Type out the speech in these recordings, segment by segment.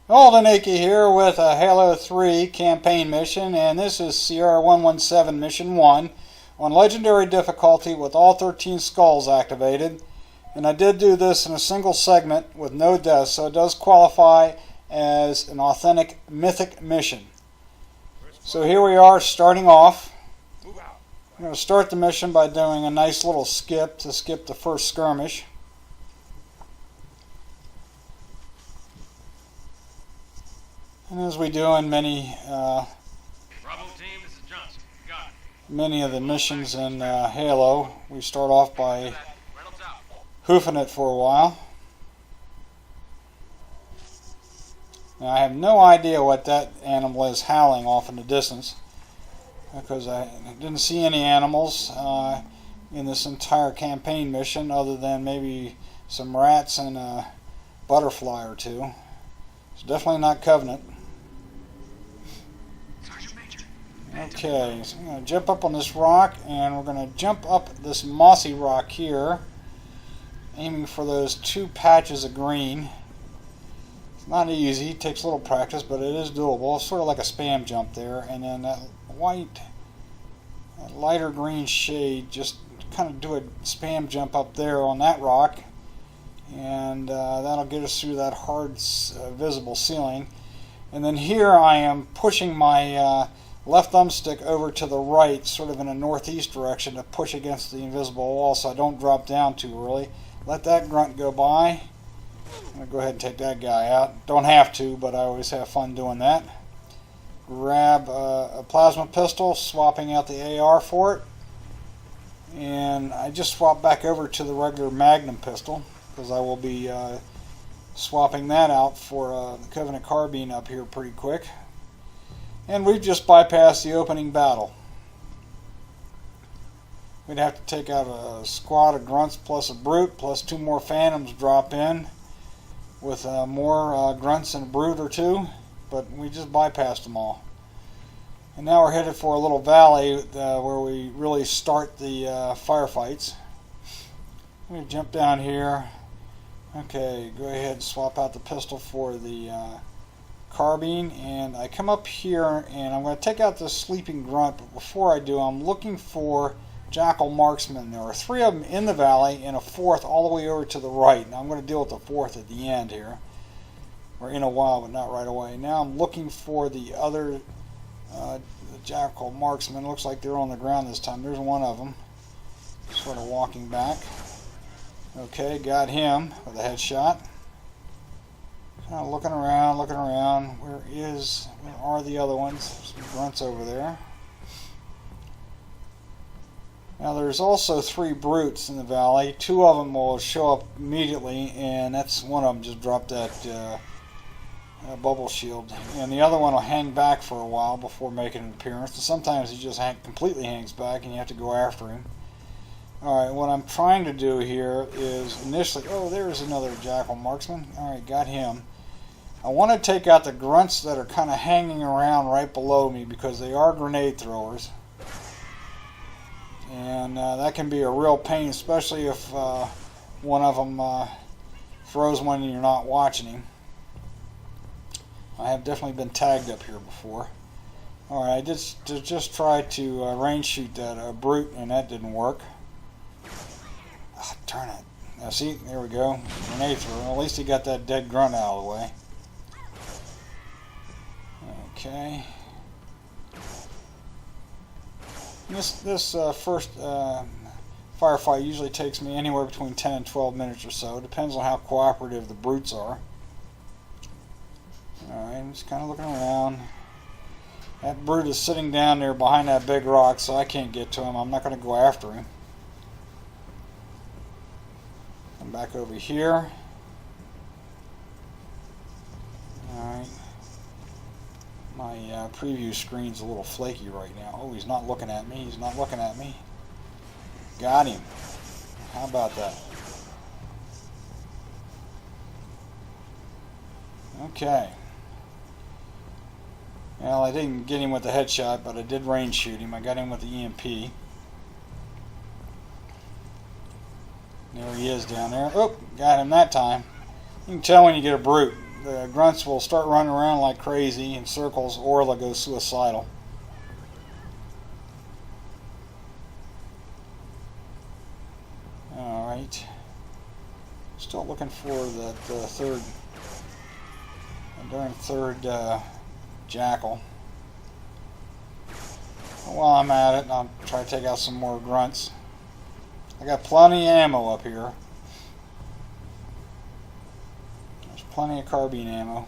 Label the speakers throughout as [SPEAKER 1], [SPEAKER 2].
[SPEAKER 1] Aldenacre here with a Halo 3 campaign mission, and this is Sierra 117 Mission 1 on Legendary difficulty with all 13 skulls activated. And I did do this in a single segment with no deaths, so it does qualify as an authentic Mythic mission. So here we are starting off. I'm going to start the mission by doing a nice little skip to skip the first skirmish. And as we do in many of the missions in Halo, we start off by hoofing it for a while. Now I have no idea what that animal is howling off in the distance, because I didn't see any animals in this entire campaign mission other than maybe some rats and a butterfly or two. It's definitely not Covenant. Okay, so I'm going to jump up on this rock, and we're going to jump up this mossy rock here, aiming for those two patches of green. It's not easy, it takes a little practice, but it is doable. It's sort of like a spam jump there, and then that lighter green shade, just kind of do a spam jump up there on that rock, and that'll get us through that hard visible ceiling. And then here I am pushing my left thumbstick over to the right, sort of in a northeast direction, to push against the invisible wall so I don't drop down too early. Let that grunt go by. I'm going to go ahead and take that guy out. Don't have to, but I always have fun doing that. Grab a plasma pistol, swapping out the AR for it. And I just swapped back over to the regular Magnum pistol, because I will be swapping that out for the Covenant carbine up here pretty quick. And we've just bypassed the opening battle. We'd have to take out a squad of grunts plus a brute, plus two more phantoms drop in with more grunts and a brute or two, but we just bypassed them all. And now we're headed for a little valley where we really start the firefights. I'm going to jump down here. Okay, go ahead and swap out the pistol for the carbine, and I come up here and I'm going to take out this sleeping grunt, but before I do, I'm looking for jackal marksmen. There are three of them in the valley and a fourth all the way over to the right. Now I'm going to deal with the fourth at the end here, or in a while, but not right away. Now I'm looking for the other the jackal marksmen. Looks like they're on the ground this time. There's one of them, sort of walking back. Okay, got him with a headshot. Kind of looking around. Where are the other ones? Some grunts over there. Now there's also three brutes in the valley. Two of them will show up immediately, and that's one of them just dropped that bubble shield. And the other one will hang back for a while before making an appearance. And sometimes he just completely hangs back, and you have to go after him. Alright, what I'm trying to do here is initially... Oh, there's another jackal marksman. Alright, got him. I want to take out the grunts that are kind of hanging around right below me, because they are grenade throwers. And that can be a real pain, especially if one of them throws one and you're not watching him. I have definitely been tagged up here before. Alright, I just tried to range shoot that brute, and that didn't work. Ah, darn it. Now see, there we go. Grenade thrower. Well, at least he got that dead grunt out of the way. Okay. This first firefight usually takes me anywhere between 10 and 12 minutes or so. Depends on how cooperative the brutes are. Alright, I'm just kind of looking around. That brute is sitting down there behind that big rock, so I can't get to him. I'm not going to go after him. I'm back over here. Alright. My preview screen's a little flaky right now. Oh, he's not looking at me. Got him. How about that? Okay. Well, I didn't get him with the headshot, but I did range shoot him. I got him with the EMP. There he is down there. Oh, got him that time. You can tell when you get a brute. the grunts will start running around like crazy in circles, or they'll go suicidal. Alright. Still looking for that third jackal. While I'm at it, I'll try to take out some more grunts. I got plenty of ammo up here. There's plenty of carbine ammo.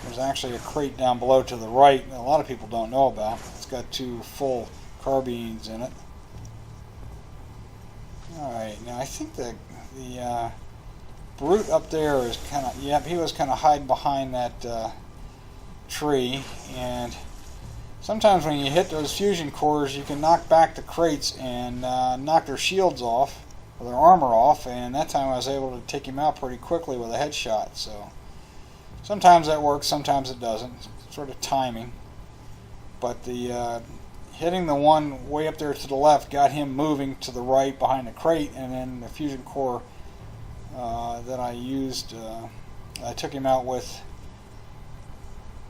[SPEAKER 1] There's actually a crate down below to the right that a lot of people don't know about. It's got 2 full carbines in it. Alright, now I think that the brute up there is kind of, yep, he was kind of hiding behind that tree, and sometimes when you hit those fusion cores, you can knock back the crates and knock their shields off, or their armor off, and that time I was able to take him out pretty quickly with a headshot. So sometimes that works, sometimes it doesn't. It's sort of timing. But the hitting the one way up there to the left got him moving to the right behind the crate, and then the fusion core that I used, I took him out with,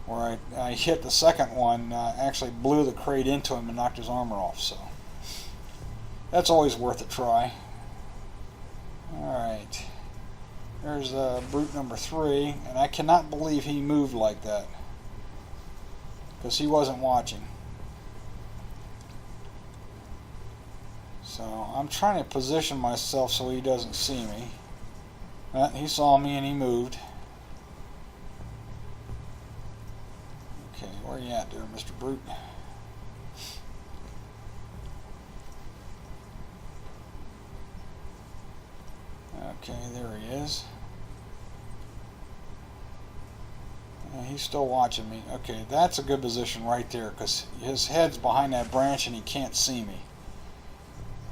[SPEAKER 1] where I hit the second one, actually blew the crate into him and knocked his armor off. So that's always worth a try. Alright, there's brute number 3, and I cannot believe he moved like that, because he wasn't watching. So I'm trying to position myself so he doesn't see me. He saw me and he moved. Okay, where you at there, Mr. Brute? Okay, there he is. He's still watching me. Okay, that's a good position right there, because his head's behind that branch and he can't see me.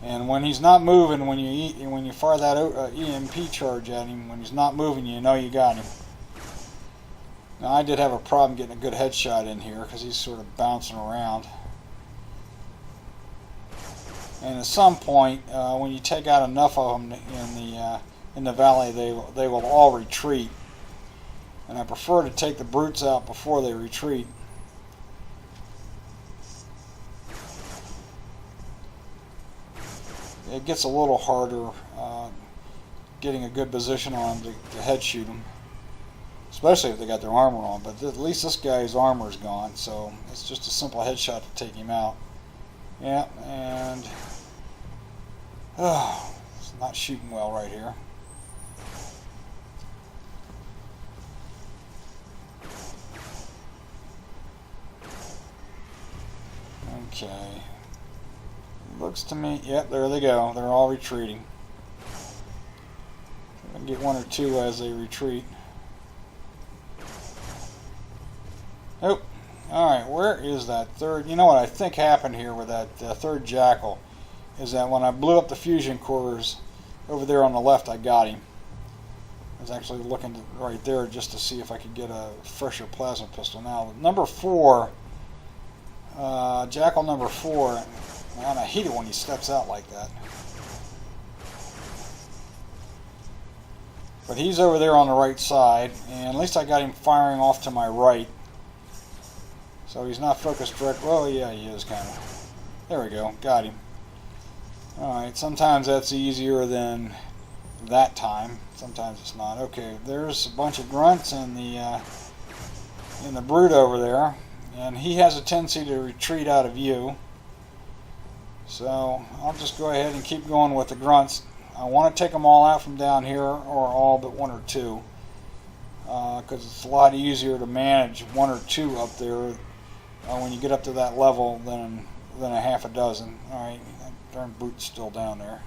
[SPEAKER 1] And when he's not moving, when you fire that EMP charge at him, when he's not moving, you know you got him. Now I did have a problem getting a good headshot in here because he's sort of bouncing around. And at some point, when you take out enough of them in the valley, they will all retreat. And I prefer to take the brutes out before they retreat. It gets a little harder getting a good position on them to head shoot them, especially if they got their armor on. But at least this guy's armor is gone, so it's just a simple headshot to take him out. Yeah, and it's not shooting well right here. Okay. Looks to me, yep, there they go. They're all retreating. I can get 1 or 2 as they retreat. Oh, alright, where is that third? You know what I think happened here with that third jackal is that when I blew up the fusion cores over there on the left, I got him. I was actually looking right there just to see if I could get a fresher plasma pistol. Now, number 4, jackal number 4, man, I hate it when he steps out like that. But he's over there on the right side, and at least I got him firing off to my right. So he's not focused direct. Well, yeah, he is kind of. There we go, got him. Alright, sometimes that's easier than that time. Sometimes it's not. Okay, there's a bunch of grunts in the brute over there, and he has a tendency to retreat out of view. So I'll just go ahead and keep going with the grunts. I want to take them all out from down here, or all but 1 or 2, because it's a lot easier to manage 1 or 2 up there when you get up to that level than a half a dozen. Alright, that darn brute's still down there.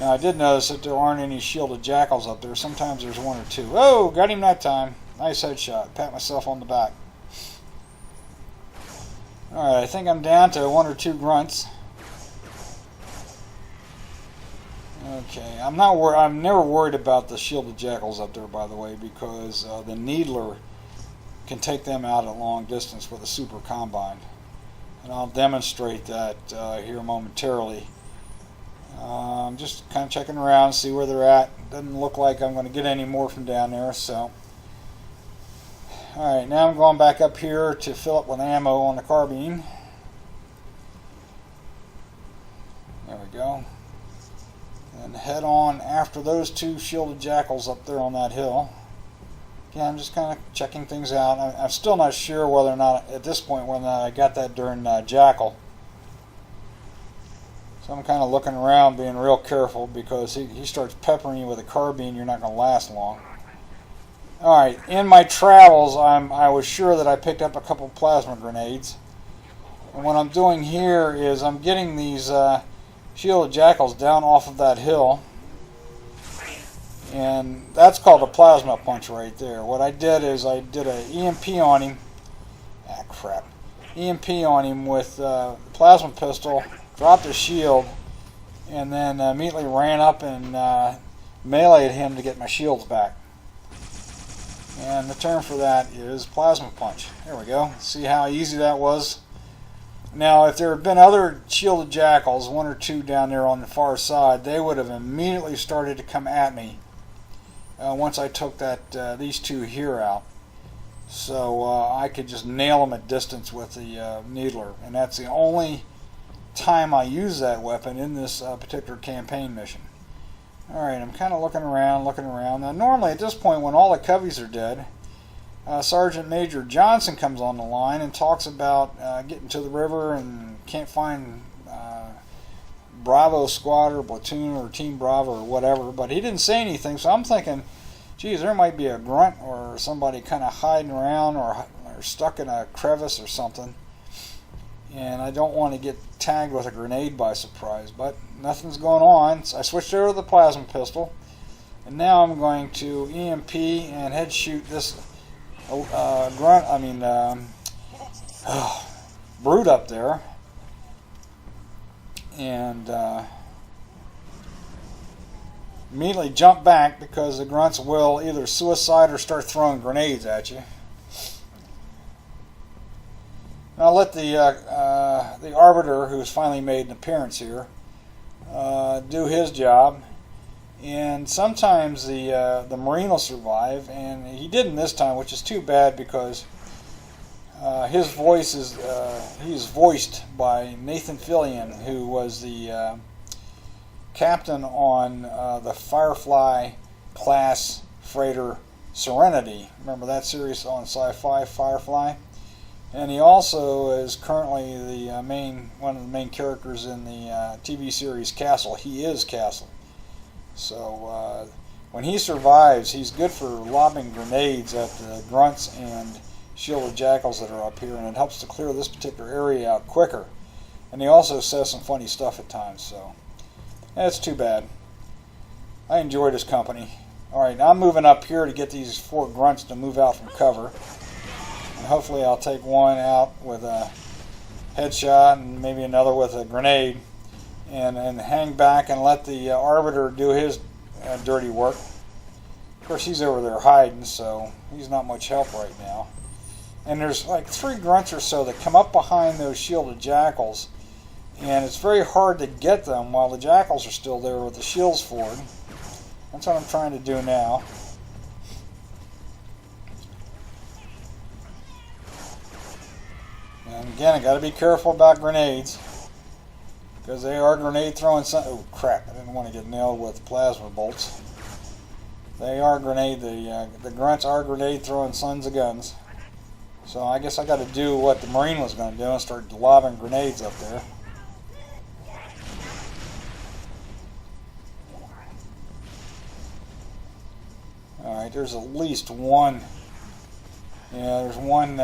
[SPEAKER 1] Now I did notice that there aren't any shielded jackals up there. Sometimes there's 1 or 2. Oh, got him that time. Nice headshot. Pat myself on the back. Alright, I think I'm down to 1 or 2 grunts. Okay, I'm never worried about the shielded jackals up there, by the way, because the needler can take them out at long distance with a super combine. And I'll demonstrate that here momentarily. Just kind of checking around, see where they're at. Doesn't look like I'm going to get any more from down there, so. Alright, now I'm going back up here to fill up with ammo on the carbine. There we go. And head on after those two shielded jackals up there on that hill. Yeah, I'm just kind of checking things out. I'm still not sure whether or not, at this point, whether or not I got that during jackal. So I'm kind of looking around, being real careful, because he starts peppering you with a carbine, you're not going to last long. Alright, in my travels, I was sure that I picked up a couple plasma grenades. And what I'm doing here is I'm getting these shielded jackals down off of that hill. And that's called a plasma punch right there. What I did is I did an EMP on him. Ah, crap. EMP on him with a plasma pistol. Dropped his shield, and then immediately ran up and meleeed him to get my shields back. And the term for that is plasma punch. There we go. See how easy that was? Now, if there had been other shielded jackals, one or two down there on the far side, they would have immediately started to come at me once I took these two here out. So I could just nail them at distance with the needler, and that's the only time I use that weapon in this particular campaign mission. Alright, I'm kind of looking around. Now normally at this point, when all the coveys are dead, Sergeant Major Johnson comes on the line and talks about getting to the river and can't find Bravo squad or platoon or Team Bravo or whatever, but he didn't say anything, so I'm thinking, geez, there might be a grunt or somebody kind of hiding around or stuck in a crevice or something. And I don't want to get tagged with a grenade by surprise, but nothing's going on. So I switched over to the plasma pistol, and now I'm going to EMP and head shoot this brute up there, and immediately jump back because the grunts will either suicide or start throwing grenades at you. Now I'll let the Arbiter, who's finally made an appearance here, do his job. And sometimes the Marine will survive, and he didn't this time, which is too bad because his voice is he's voiced by Nathan Fillion, who was the captain on the Firefly class freighter Serenity. Remember that series on Sci-Fi, Firefly? And he also is currently the one of the main characters in the TV series Castle. He is Castle. So when he survives, he's good for lobbing grenades at the grunts and shielded jackals that are up here, and it helps to clear this particular area out quicker. And he also says some funny stuff at times, so that's too bad. I enjoyed his company. Alright, now I'm moving up here to get these 4 grunts to move out from cover. And hopefully I'll take one out with a headshot and maybe another with a grenade, and hang back and let the Arbiter do his dirty work. Of course, he's over there hiding, so he's not much help right now. And there's like 3 grunts or so that come up behind those shielded jackals, and it's very hard to get them while the jackals are still there with the shields forward. That's what I'm trying to do now. And again, I got to be careful about grenades, because they are grenade throwing. Oh crap! I didn't want to get nailed with plasma bolts. They are grenade. The grunts are grenade throwing sons of guns. So I guess I got to do what the Marine was going to do and start lobbing grenades up there. All right, there's at least one. Yeah, there's one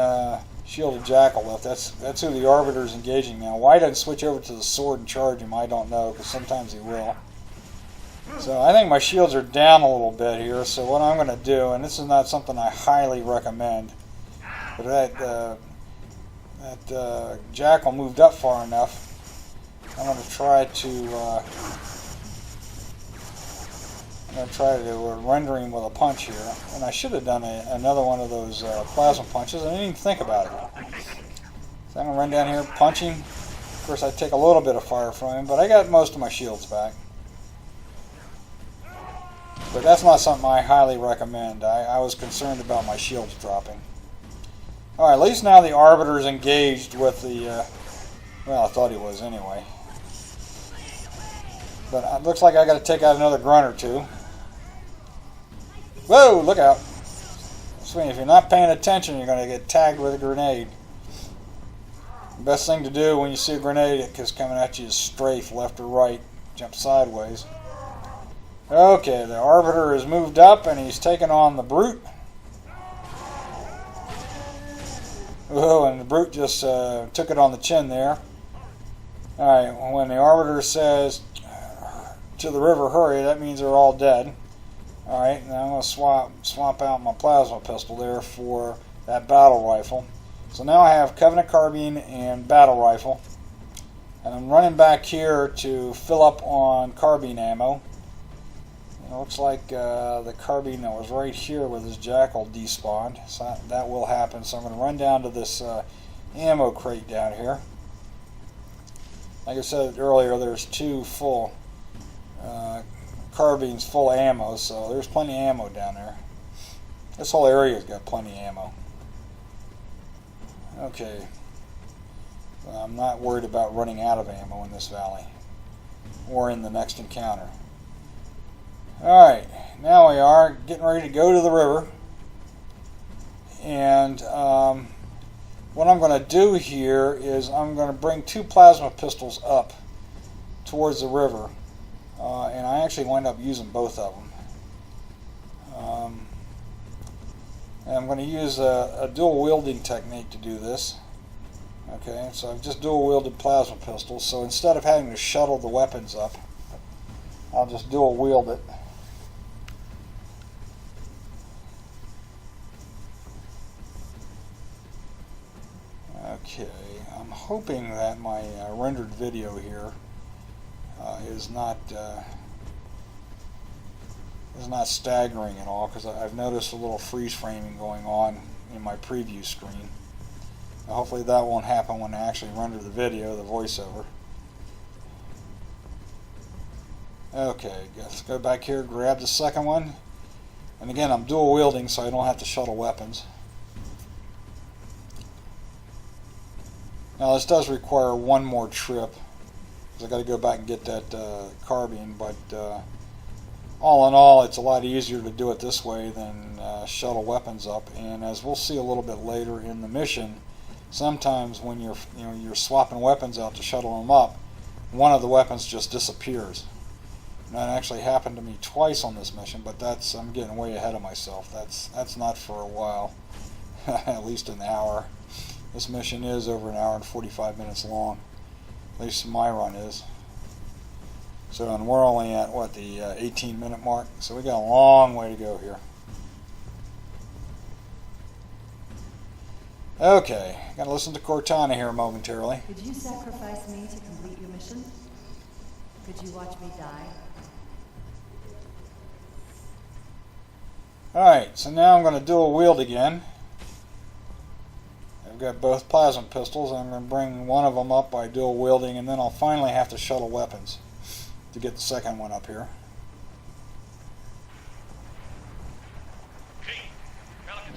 [SPEAKER 1] shielded jackal left. That's who the Arbiter's engaging now. Why doesn't switch over to the sword and charge him, I don't know, because sometimes he will. So I think my shields are down a little bit here, so what I'm going to do, and this is not something I highly recommend, but that jackal moved up far enough, I'm going to try to render him with a punch here. And I should have done another one of those plasma punches. I didn't even think about it. So I'm going to run down here, punch him. Of course, I take a little bit of fire from him, but I got most of my shields back. But that's not something I highly recommend. I was concerned about my shields dropping. Alright, at least now the Arbiter is engaged with the... well, I thought he was anyway. But it looks like I got to take out another grunt or two. Whoa, look out. If you're not paying attention, you're going to get tagged with a grenade. The best thing to do when you see a grenade that's coming at you is strafe left or right. Jump sideways. Okay, the Arbiter has moved up and he's taken on the Brute. Oh, and the Brute just took it on the chin there. Alright, when the Arbiter says to the river, hurry, that means they're all dead. Alright, now I'm going to swap out my plasma pistol there for that battle rifle. So now I have Covenant Carbine and battle rifle. And I'm running back here to fill up on carbine ammo. It looks like the carbine that was right here with his Jackal despawned. So that will happen. So I'm going to run down to this ammo crate down here. Like I said earlier, there's two full carbines full ammo, so there's plenty of ammo down there. This whole area's got plenty of ammo. Okay. I'm not worried about running out of ammo in this valley or in the next encounter. Alright, now we are getting ready to go to the river. And what I'm going to do here is I'm going to bring two plasma pistols up towards the river. And I actually wind up using both of them. And I'm going to use a dual wielding technique to do this. Okay, so I've just dual wielded plasma pistols, so instead of having to shuttle the weapons up, I'll just dual wield it. Okay, I'm hoping that my rendered video here is not staggering at all, because I've noticed a little freeze framing going on in my preview screen. Now, hopefully that won't happen when I actually render the video, the voiceover. Okay, let's go back here, grab the second one. And again, I'm dual wielding, so I don't have to shuttle weapons. Now this does require one more trip, because I've got to go back and get that carbine, but all in all, it's a lot easier to do it this way than shuttle weapons up. And as we'll see a little bit later in the mission, sometimes when you're swapping weapons out to shuttle them up, one of the weapons just disappears. And that actually happened to me twice on this mission, but I'm getting way ahead of myself. That's not for a while, at least an hour. This mission is over an hour and 45 minutes long. At least my run is. So, and we're only at, what, the 18-minute mark? So we got a long way to go here. Okay, got to listen to Cortana here momentarily.
[SPEAKER 2] Could you sacrifice me to complete your mission? Could you watch me die?
[SPEAKER 1] Alright, so now I'm going to dual wield again. I've got both plasma pistols. I'm going to bring one of them up by dual wielding, and then I'll finally have to shuttle weapons to get the second one up here.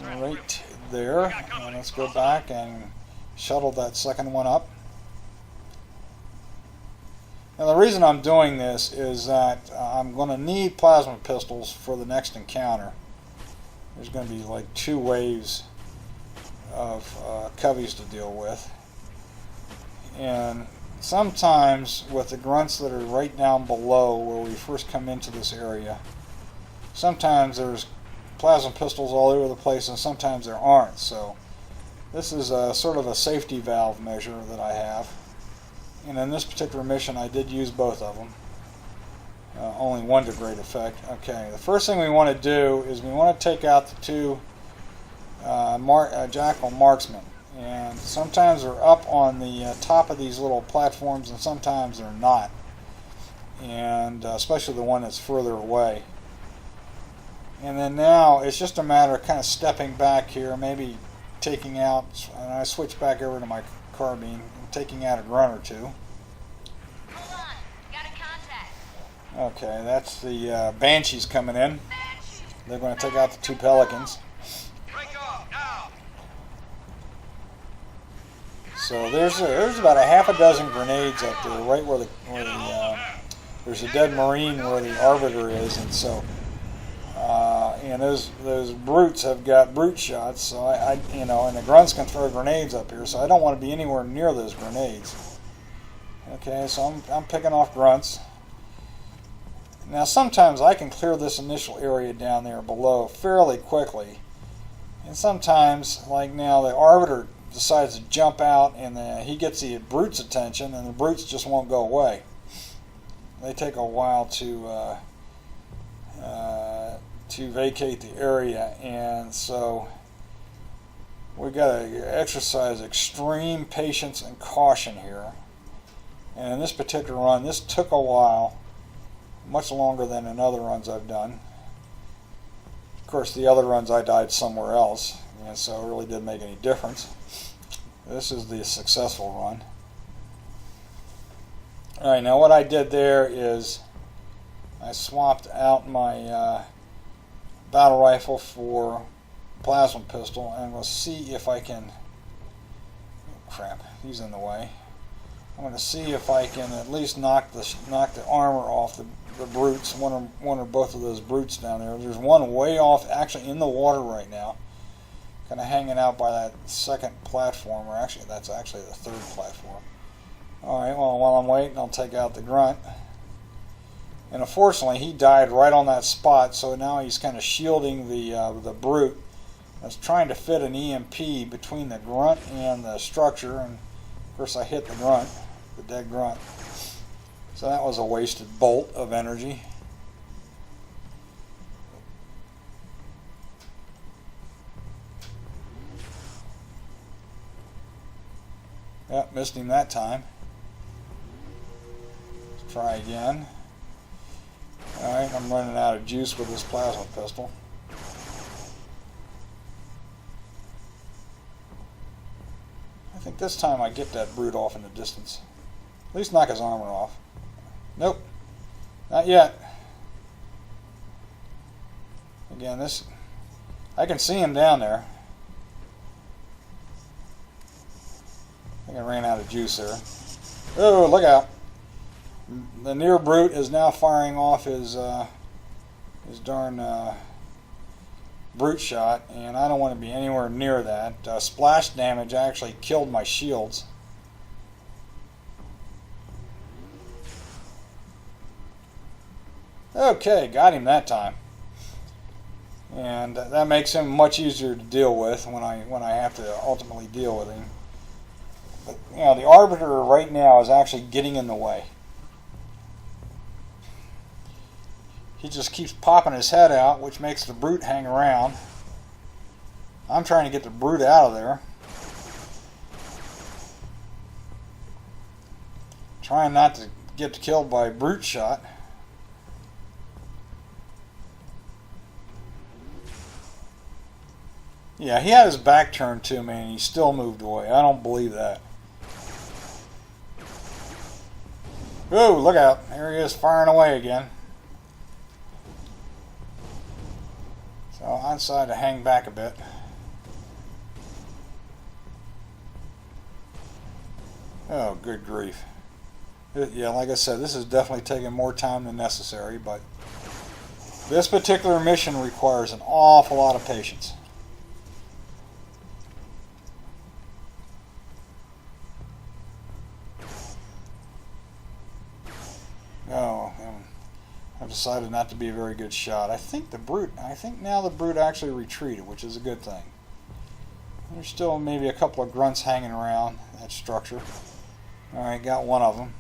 [SPEAKER 1] Right there. And let's go back and shuttle that second one up. Now the reason I'm doing this is that I'm going to need plasma pistols for the next encounter. There's going to be like 2 waves of coveys to deal with. And sometimes with the grunts that are right down below where we first come into this area, sometimes there's plasma pistols all over the place and sometimes there aren't. So this is sort of a safety valve measure that I have. And in this particular mission I did use both of them. Only one to great effect. Okay, the first thing we want to do is we want to take out the 2 Jackal marksmen. And sometimes they're up on the top of these little platforms and sometimes they're not. And especially the one that's further away. And then now it's just a matter of kind of stepping back here, maybe taking out, and I switch back over to my carbine, taking out a grunt or two.
[SPEAKER 3] Hold on, got a contact.
[SPEAKER 1] Okay, that's the Banshees coming in. They're going to take out the 2 Pelicans.
[SPEAKER 3] Break off now.
[SPEAKER 1] So there's about a half a dozen grenades up there, right where there's a dead Marine where the Arbiter is, and so and those brutes have got brute shots. So I and the grunts can throw grenades up here, so I don't want to be anywhere near those grenades. Okay, so I'm picking off grunts. Now sometimes I can clear this initial area down there below fairly quickly, and sometimes, like now, the Arbiter decides to jump out, and he gets the brute's attention, and the brutes just won't go away. They take a while to vacate the area, and so we've got to exercise extreme patience and caution here. And in this particular run, this took a while, much longer than in other runs I've done. Of course, the other runs I died somewhere else, and so it really didn't make any difference. This is the successful run. Alright, now what I did there is I swapped out my battle rifle for plasma pistol, and we'll see if I can... Oh, crap, he's in the way. I'm going to see if I can at least knock the armor off the brutes, one or both of those brutes down there. There's one way off, actually in the water right now, kind of hanging out by that second platform, or actually that's actually the third platform. Alright, well, while I'm waiting, I'll take out the grunt. And unfortunately, he died right on that spot, so now he's kind of shielding the brute. I was trying to fit an EMP between the grunt and the structure, and of course I hit the grunt, the dead grunt. So that was a wasted bolt of energy. Yep, missed him that time. Let's try again. Alright, I'm running out of juice with this plasma pistol. I think this time I get that brute off in the distance. At least knock his armor off. Nope, not yet. Again, I can see him down there. I think I ran out of juice there. Oh, look out. The near brute is now firing off his darn brute shot, and I don't want to be anywhere near that. Splash damage actually killed my shields. Okay, got him that time. And that makes him much easier to deal with when I have to ultimately deal with him. But the Arbiter right now is actually getting in the way. He just keeps popping his head out, which makes the brute hang around. I'm trying to get the brute out of there. Trying not to get killed by a brute shot. Yeah, he had his back turned to me and he still moved away. I don't believe that. Ooh, look out. There he is firing away again. So I decided to hang back a bit. Oh, good grief. Yeah, like I said, this is definitely taking more time than necessary, but this particular mission requires an awful lot of patience. Oh, I've decided not to be a very good shot. I think now the brute actually retreated, which is a good thing. There's still maybe a couple of grunts hanging around that structure. Alright, got one of them.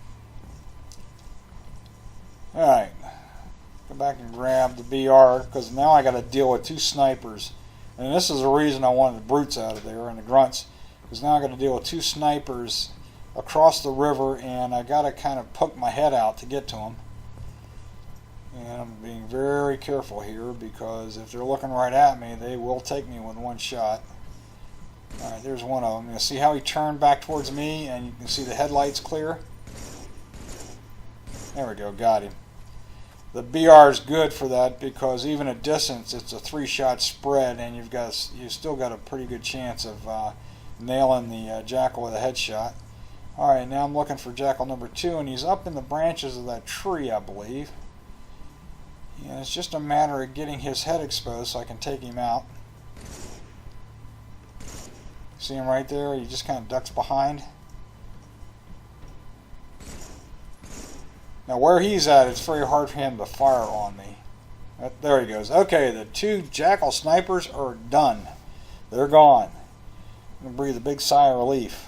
[SPEAKER 1] Alright, go back and grab the BR, because now I got to deal with 2 snipers. And this is the reason I wanted the brutes out of there and the grunts, because now I got to deal with 2 snipers across the river, and I got to kind of poke my head out to get to them. And I'm being very careful here, because if they're looking right at me, they will take me with one shot. Alright, there's one of them. You see how he turned back towards me, and you can see the headlights clear? There we go, got him. The BR is good for that because even at distance, it's a 3-shot spread, and you've still got a pretty good chance of nailing the jackal with a headshot. Alright, now I'm looking for jackal number 2, and he's up in the branches of that tree, I believe. And it's just a matter of getting his head exposed so I can take him out. See him right there? He just kind of ducks behind. Now where he's at, it's very hard for him to fire on me. There he goes. Okay, the 2 jackal snipers are done. They're gone. I'm going to breathe a big sigh of relief.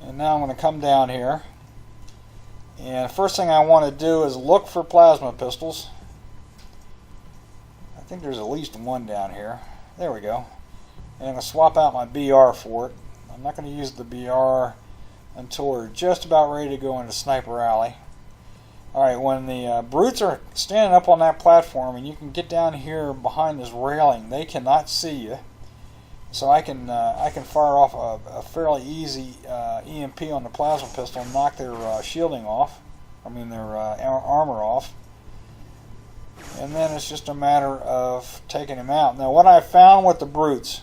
[SPEAKER 1] And now I'm going to come down here. And the first thing I want to do is look for plasma pistols. I think there's at least one down here. There we go. And I'm going to swap out my BR for it. I'm not going to use the BR until we're just about ready to go into Sniper Alley. Alright, when the brutes are standing up on that platform and you can get down here behind this railing, they cannot see you. So I can fire off a fairly easy EMP on the plasma pistol and knock their shielding off. I mean their armor off. And then it's just a matter of taking him out. Now what I found with the brutes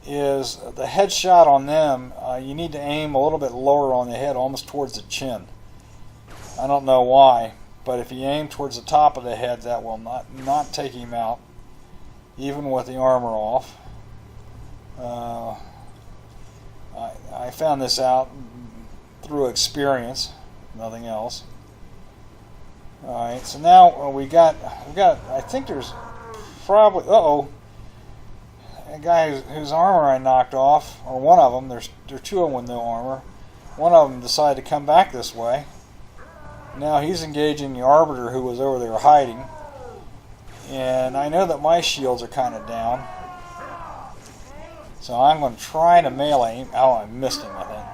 [SPEAKER 1] is the headshot on them, you need to aim a little bit lower on the head, almost towards the chin. I don't know why, but if you aim towards the top of the head, that will not take him out, even with the armor off. I found this out through experience, nothing else. Alright, so now we got, I think there's probably, a guy whose armor I knocked off, or one of them, there are 2 of them with no armor. One of them decided to come back this way. Now he's engaging the Arbiter who was over there hiding. And I know that my shields are kind of down. So I'm going to try to melee him. Oh, I missed him, I think.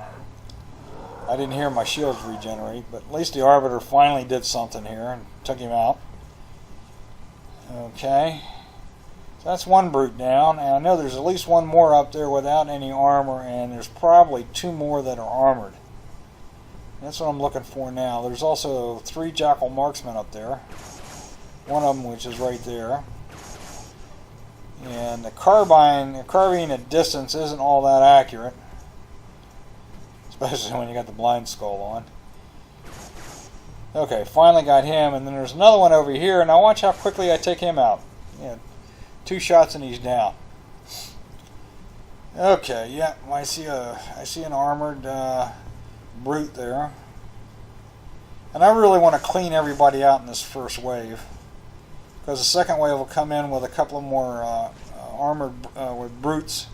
[SPEAKER 1] I didn't hear my shields regenerate, but at least the Arbiter finally did something here and took him out. Okay. So that's one brute down, and I know there's at least one more up there without any armor, and there's probably 2 more that are armored. That's what I'm looking for now. There's also 3 jackal marksmen up there. One of them which is right there. And the carbine at distance isn't all that accurate. Especially when you got the blind skull on. Okay, finally got him, and then there's another one over here. Now watch how quickly I take him out. Yeah, 2 shots and he's down. Okay, yeah, I see an armored brute there. And I really want to clean everybody out in this first wave, because the second wave will come in with a couple of more armored with brutes.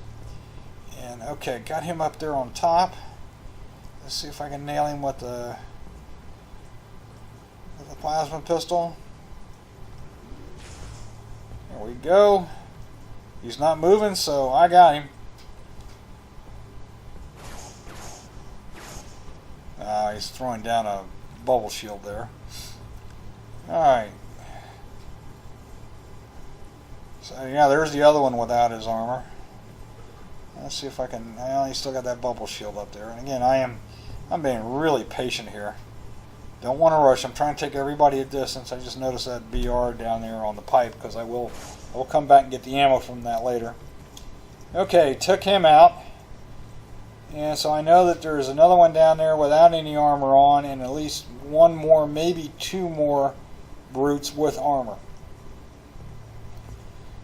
[SPEAKER 1] And okay, got him up there on top. Let's see if I can nail him with the plasma pistol. There we go. He's not moving, so I got him. He's throwing down a bubble shield there. Alright. So yeah, there's the other one without his armor. Let's see if I can. Well, he's still got that bubble shield up there. And again, I'm being really patient here. Don't want to rush. I'm trying to take everybody at distance. I just noticed that BR down there on the pipe, because I will come back and get the ammo from that later. Okay, took him out. And so I know that there's another one down there without any armor on, and at least 1 more, maybe 2 more brutes with armor.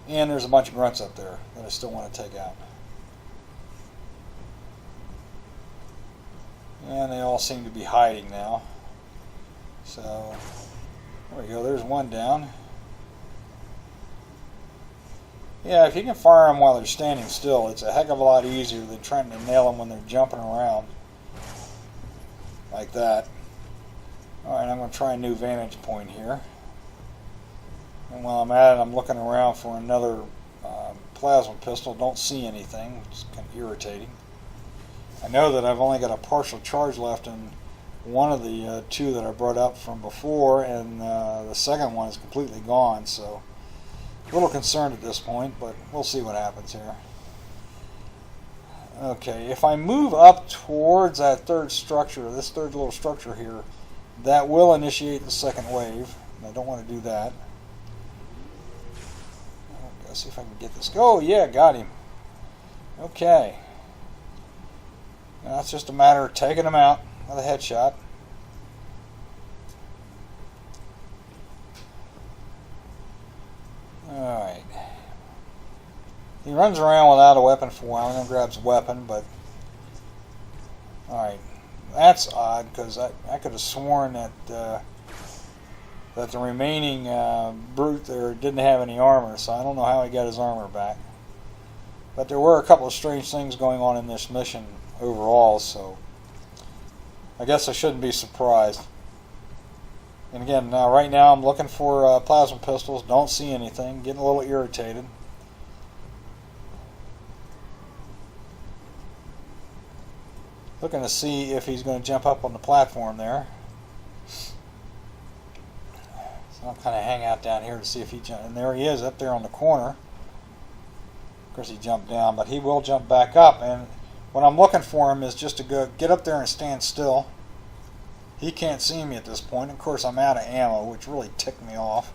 [SPEAKER 1] And there's a bunch of grunts up there that I still want to take out. And they all seem to be hiding now. So, there we go, there's one down. Yeah, if you can fire them while they're standing still, it's a heck of a lot easier than trying to nail them when they're jumping around. Like that. Alright, I'm going to try a new vantage point here. And while I'm at it, I'm looking around for another plasma pistol. Don't see anything, which is kind of irritating. I know that I've only got a partial charge left in one of the 2 that I brought up from before, and the second one is completely gone, so a little concerned at this point, but we'll see what happens here. Okay, if I move up towards that third structure, this third little structure here, that will initiate the second wave. I don't want to do that. Let's see if I can get this. Oh, yeah, got him. Okay. Now it's just a matter of taking him out with a headshot. Alright. He runs around without a weapon for a while. I'm going to grab his weapon, but... Alright. That's odd, because I could have sworn that that the remaining brute there didn't have any armor, so I don't know how he got his armor back. But there were a couple of strange things going on in this mission overall, so I guess I shouldn't be surprised. And again, right now I'm looking for plasma pistols. Don't see anything. Getting a little irritated. Looking to see if he's going to jump up on the platform there. So I'll kind of hang out down here to see if he jumps. And there he is up there on the corner. Of course he jumped down, but he will jump back up. And what I'm looking for him is just to go get up there and stand still. He can't see me at this point. Of course I'm out of ammo, which really ticked me off.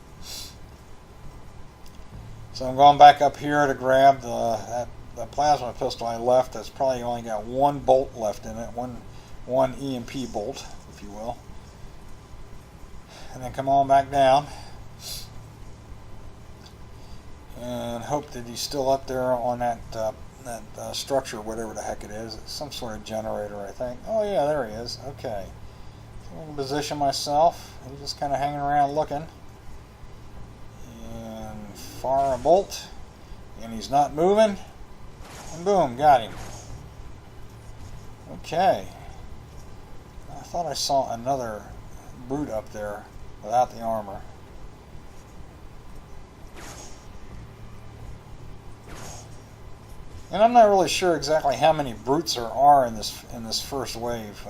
[SPEAKER 1] So I'm going back up here to grab the plasma pistol I left. That's probably only got one bolt left in it, one EMP bolt, if you will. And then come on back down and hope that he's still up there on that structure, whatever the heck it is. It's some sort of generator, I think. Oh yeah, there he is. Okay, so I'm going to position myself. He's just kind of hanging around looking, and fire a bolt, and he's not moving. And boom, got him. Okay. I thought I saw another brute up there without the armor. And I'm not really sure exactly how many brutes there are in this first wave.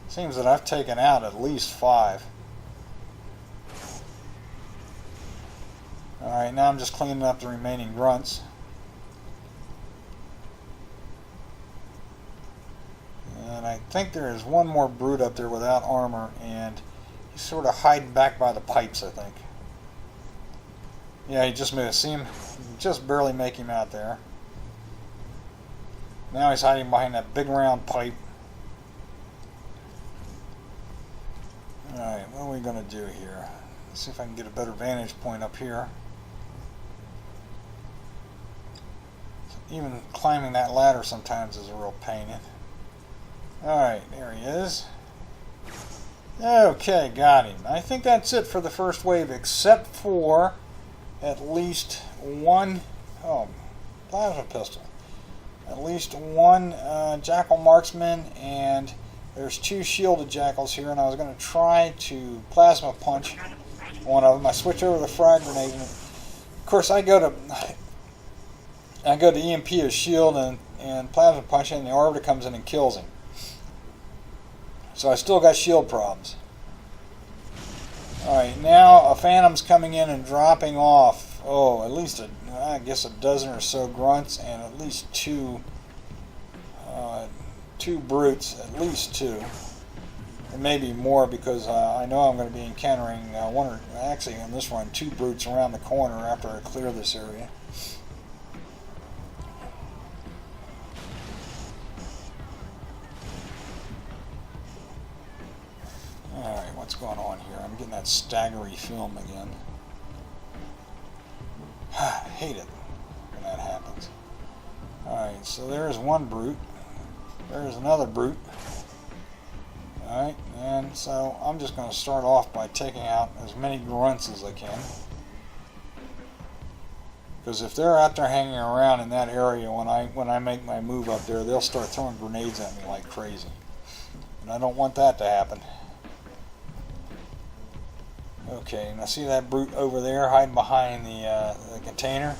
[SPEAKER 1] Seems that I've taken out at least 5. Alright, now I'm just cleaning up the remaining grunts. And I think there is one more brute up there without armor, and he's sort of hiding back by the pipes, I think. Yeah, he just moved. See him? Just barely make him out there. Now he's hiding behind that big round pipe. Alright, what are we going to do here? Let's see if I can get a better vantage point up here. Even climbing that ladder sometimes is a real pain. Alright, there he is. Okay, got him. I think that's it for the first wave, except for at least one plasma pistol. At least one jackal marksman, and there's 2 shielded jackals here, and I was going to try to plasma punch one of them. I switch over to the frag grenade, and of course I go to EMP as shield and plasma punch, and the orbiter comes in and kills him. So I still got shield problems. Alright, now a phantom's coming in and dropping off, at least I guess a dozen or so grunts, and at least 2 brutes, at least 2. And maybe more, because I know I'm going to be encountering actually on this run, 2 brutes around the corner after I clear this area. Alright, what's going on here? I'm getting that staggery film again. I hate it when that happens. Alright, so there's one brute. There's another brute. Alright, and so I'm just going to start off by taking out as many grunts as I can. Because if they're out there hanging around in that area when I make my move up there, they'll start throwing grenades at me like crazy. And I don't want that to happen. Okay, now see that brute over there hiding behind the container?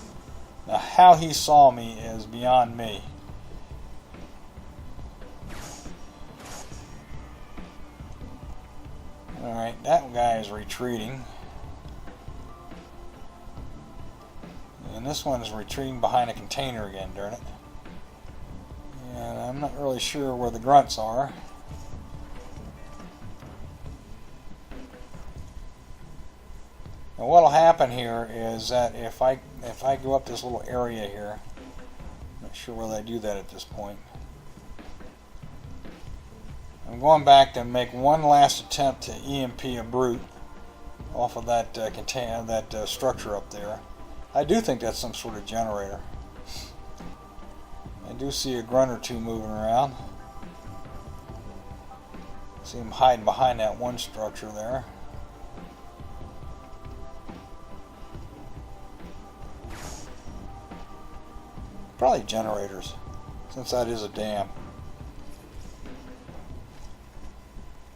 [SPEAKER 1] Now how he saw me is beyond me. Alright, that guy is retreating. And this one is retreating behind a container again, darn it. I'm not really sure where the grunts are. Now what'll happen here is that if I go up this little area here, I'm not sure whether I do that at this point. I'm going back to make one last attempt to EMP a brute off of that structure up there. I do think that's some sort of generator. I do see a grunt or two moving around. See him hiding behind that one structure there. Probably generators, since that is a dam.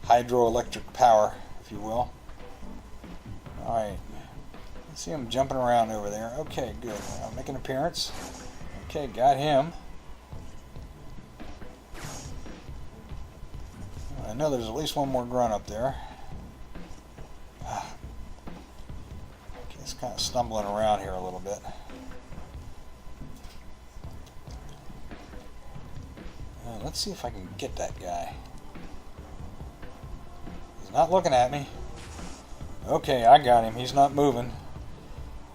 [SPEAKER 1] Hydroelectric power, if you will. Alright. I see him jumping around over there. Okay, good. I'll make an appearance. Okay, got him. I know there's at least one more grunt up there. Okay, it's kind of stumbling around here a little bit. Let's see if I can get that guy. He's not looking at me. Okay, I got him. He's not moving.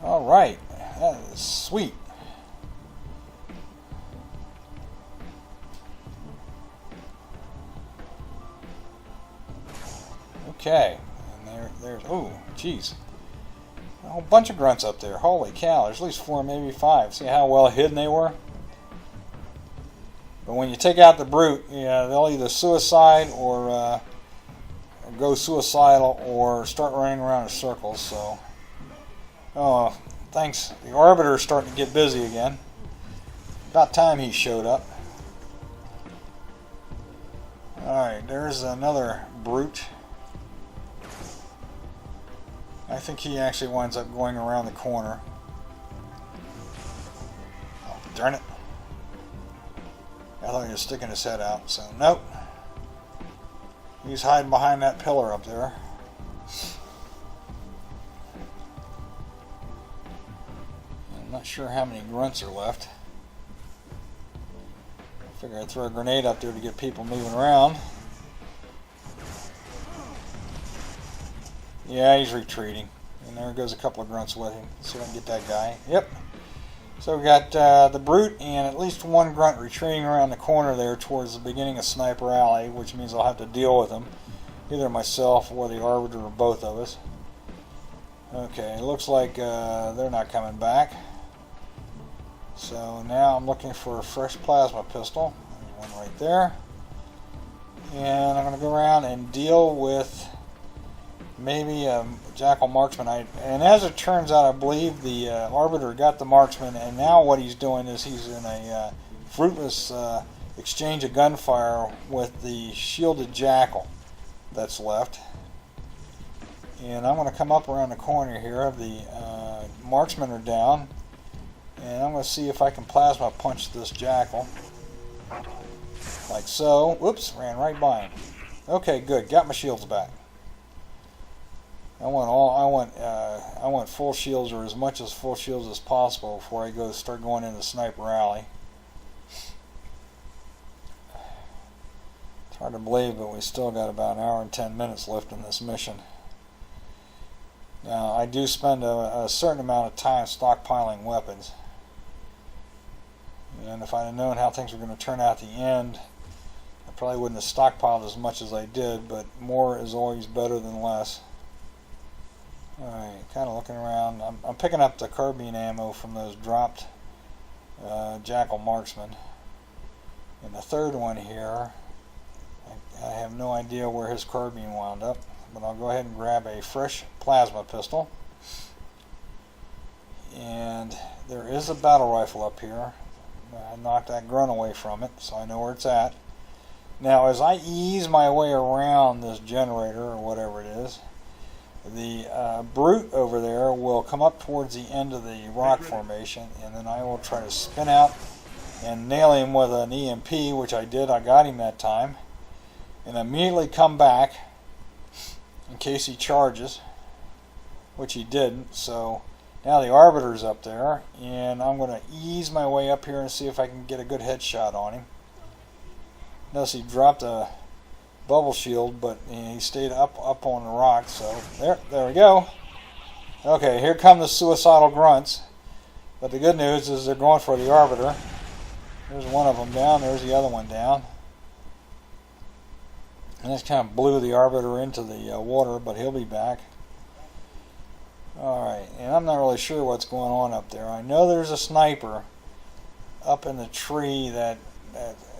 [SPEAKER 1] Alright, that is sweet. Okay, and there's, oh, jeez. A whole bunch of grunts up there. Holy cow, there's at least 4, maybe 5. See how well hidden they were? But when you take out the brute, yeah, they'll either suicide or go suicidal or start running around in circles. So, oh, thanks. The Arbiter's starting to get busy again. About time he showed up. Alright, there's another brute. I think he actually winds up going around the corner. Oh, darn it. I thought he was sticking his head out, so nope. He's hiding behind that pillar up there. I'm not sure how many grunts are left. I figure I'd throw a grenade up there to get people moving around. Yeah, he's retreating. And there goes a couple of grunts with him. See if I can get that guy. Yep. So we got the brute and at least one grunt retreating around the corner there towards the beginning of Sniper Alley, which means I'll have to deal with them, either myself or the Arbiter or both of us. Okay, it looks like they're not coming back. So now I'm looking for a fresh plasma pistol. There's one right there. And I'm going to go around and deal with maybe a Jackal Marksman. And as it turns out, I believe the Arbiter got the Marksman, and now what he's doing is he's in a fruitless exchange of gunfire with the shielded Jackal that's left. And I'm going to come up around the corner here. The Marksmen are down, and I'm going to see if I can plasma punch this Jackal. Like so. Whoops, ran right by him. Okay, good. Got my shields back. I want full shields, or as much as full shields as possible, before I start going into Sniper Alley. It's hard to believe, but we still got about an hour and 10 minutes left in this mission. Now, I do spend a certain amount of time stockpiling weapons, and if I'd have known how things were going to turn out at the end, I probably wouldn't have stockpiled as much as I did, but more is always better than less. Alright, kind of looking around. I'm picking up the carbine ammo from those dropped Jackal Marksmen. And the third one here, I have no idea where his carbine wound up, but I'll go ahead and grab a fresh plasma pistol. And there is a battle rifle up here. I knocked that grunt away from it, so I know where it's at. Now, as I ease my way around this generator, or whatever it is, the brute over there will come up towards the end of the rock formation, and then I will try to spin out and nail him with an EMP, which I did. I got him that time, and immediately come back in case he charges, which he didn't. So now the Arbiter's up there, and I'm going to ease my way up here and see if I can get a good headshot on him. Notice he dropped a bubble shield, but he stayed up on the rock. So there we go. Okay, here come the suicidal grunts. But the good news is they're going for the arbiter. There's one of them down. There's the other one down. And this kind of blew the arbiter into the water, but he'll be back. Alright, and I'm not really sure what's going on up there. I know there's a sniper up in the tree that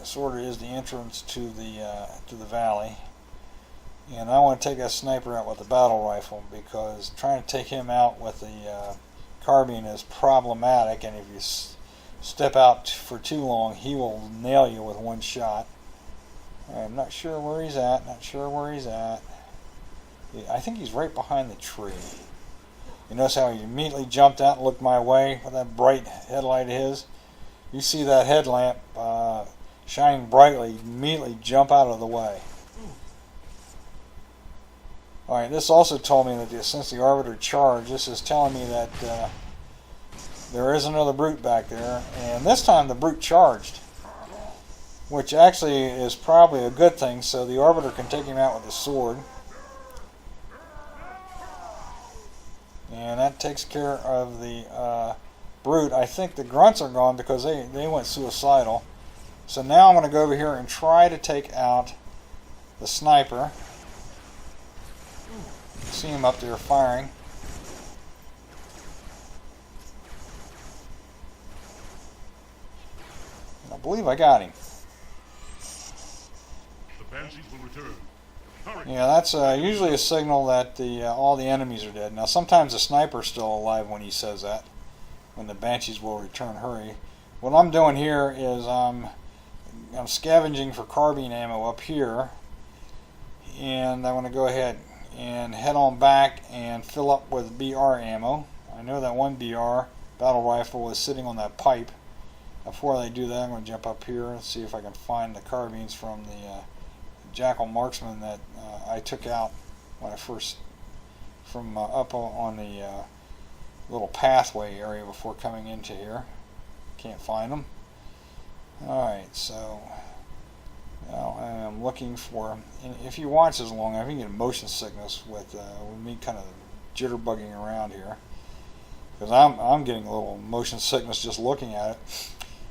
[SPEAKER 1] sort of is the entrance to the valley. And I want to take that sniper out with the battle rifle, because trying to take him out with the carbine is problematic, and if you step out for too long, he will nail you with one shot. I'm not sure where he's at. I think he's right behind the tree. You notice how he immediately jumped out and looked my way with that bright headlight of his? You see that headlamp shining brightly, immediately jump out of the way. Alright, this also told me that since the arbiter charged, this is telling me that there is another brute back there, and this time the brute charged, which actually is probably a good thing, so the arbiter can take him out with his sword. And that takes care of the brute. I think the grunts are gone because they went suicidal. So now I'm going to go over here and try to take out the sniper. See him up there firing. And I believe I got him.
[SPEAKER 4] The Banshees will return. Hurry.
[SPEAKER 1] Yeah, that's usually a signal that all the enemies are dead. Now sometimes the sniper's still alive when he says that. When the Banshees will return, hurry. What I'm doing here is I'm scavenging for carbine ammo up here. And I want to go ahead and head on back and fill up with BR ammo. I know that one BR battle rifle is sitting on that pipe. Before they do that, I'm going to jump up here and see if I can find the carbines from the Jackal marksman that I took out when I first from up on the little pathway area before coming into here. Can't find them. Alright, so now I'm looking for, and if you watch this long enough, you get motion sickness with me kind of jitterbugging around here, because I'm getting a little motion sickness just looking at it.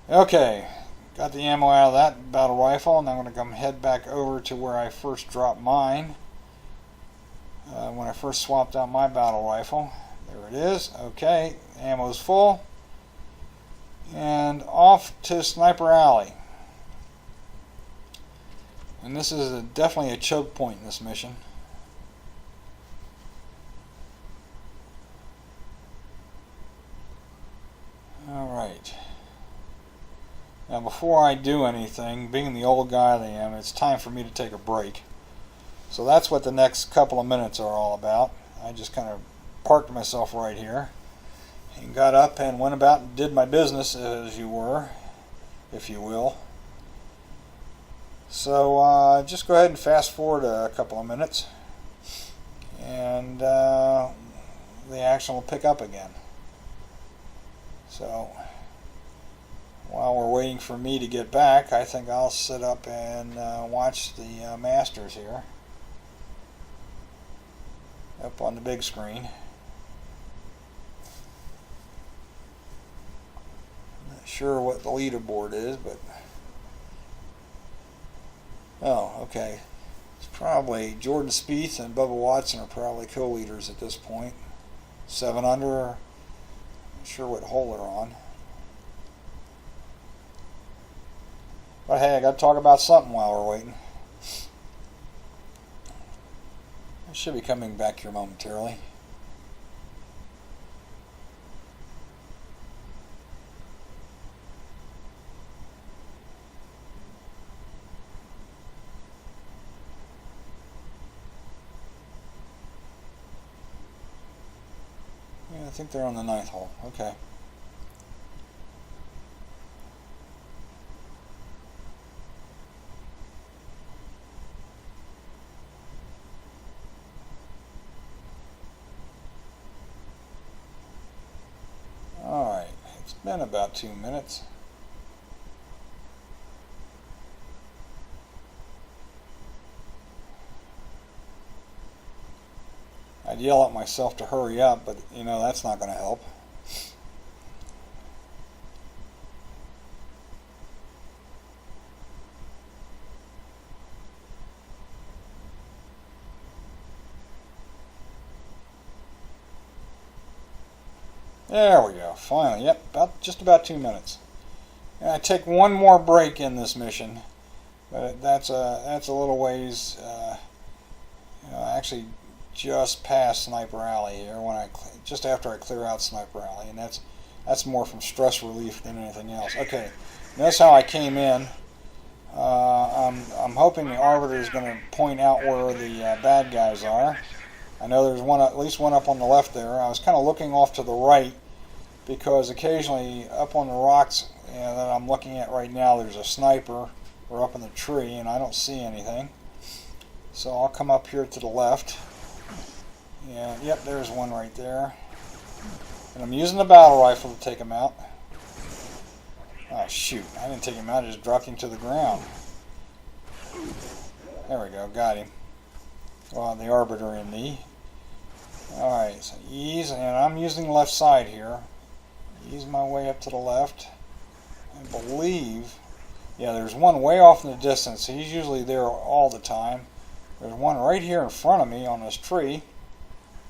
[SPEAKER 1] Okay, got the ammo out of that battle rifle, and I'm going to come head back over to where I first dropped mine when I first swapped out my battle rifle. There it is. Okay, ammo's full, and off to Sniper Alley. And this is definitely a choke point in this mission. Alright. Now before I do anything, being the old guy that I am, it's time for me to take a break. So that's what the next couple of minutes are all about. I just kind of parked myself right here and got up and went about and did my business, as you were, if you will. So just go ahead and fast forward a couple of minutes, and the action will pick up again. So while we're waiting for me to get back, I think I'll sit up and watch the Masters here up on the big screen. Not sure what the leaderboard is, but oh, okay. It's probably Jordan Spieth and Bubba Watson are probably co-leaders at this point. 7 under. Not sure what hole they're on. But hey, I got to talk about something while we're waiting. I should be coming back here momentarily. Yeah, I think they're on the 9th hole. Okay. Alright, it's been about 2 minutes. I'd yell at myself to hurry up, but you know that's not going to help. There we go. Finally, yep, just about 2 minutes. And I take one more break in this mission, but that's a little ways. Actually, just past Sniper Alley here just after I clear out Sniper Alley, and that's more from stress relief than anything else. Okay, notice how I came in. I'm hoping the Arbiter is going to point out where the bad guys are. I know there's at least one up on the left there. I was kind of looking off to the right because occasionally up on the rocks that I'm looking at right now there's a sniper or up in the tree and I don't see anything. So I'll come up here to the left. Yeah, yep, there's one right there. And I'm using the battle rifle to take him out. Oh shoot, I didn't take him out, I just dropped him to the ground. There we go, got him. Well, the Arbiter in me. Alright, so ease, and I'm using the left side here. Ease my way up to the left. I believe, yeah, there's one way off in the distance. He's usually there all the time. There's one right here in front of me on this tree.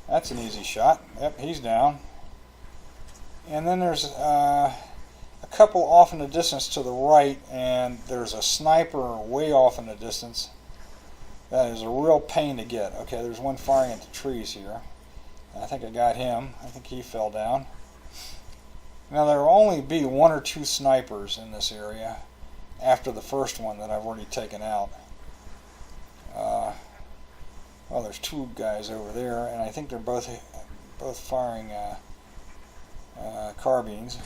[SPEAKER 1] That's an easy shot. Yep, he's down. And then there's a couple off in the distance to the right, and there's a sniper way off in the distance. That is a real pain to get. Okay, there's one firing at the trees here. I think I got him. I think he fell down. Now there will only be 1 or 2 snipers in this area after the first one that I've already taken out. Well, there's 2 guys over there, and I think they're both firing carbines.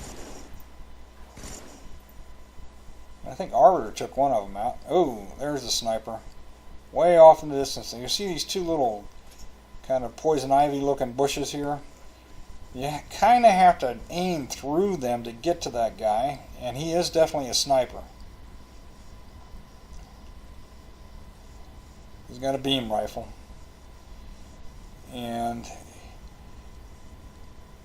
[SPEAKER 1] I think Arbiter took one of them out. Oh, there's the sniper. Way off in the distance. And you see these 2 little kind of poison ivy looking bushes here? You kind of have to aim through them to get to that guy, and he is definitely a sniper. He's got a beam rifle. And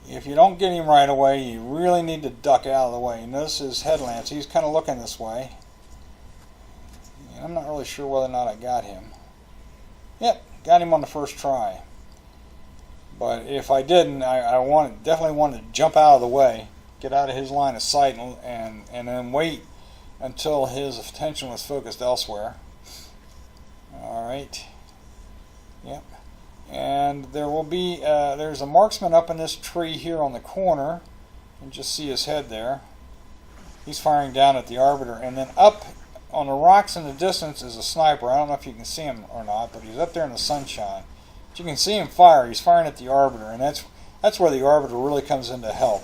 [SPEAKER 1] if you don't get him right away, you really need to duck out of the way. Notice his headlamps. He's kind of looking this way. I'm not really sure whether or not I got him. Yep, got him on the first try. But if I didn't, I definitely wanted to jump out of the way, get out of his line of sight, and then wait until his attention was focused elsewhere. Alright. Yep. And there will be, there's a marksman up in this tree here on the corner. You can just see his head there. He's firing down at the Arbiter. And then up on the rocks in the distance is a sniper. I don't know if you can see him or not, but he's up there in the sunshine. But you can see him fire. He's firing at the Arbiter, and that's where the Arbiter really comes into help.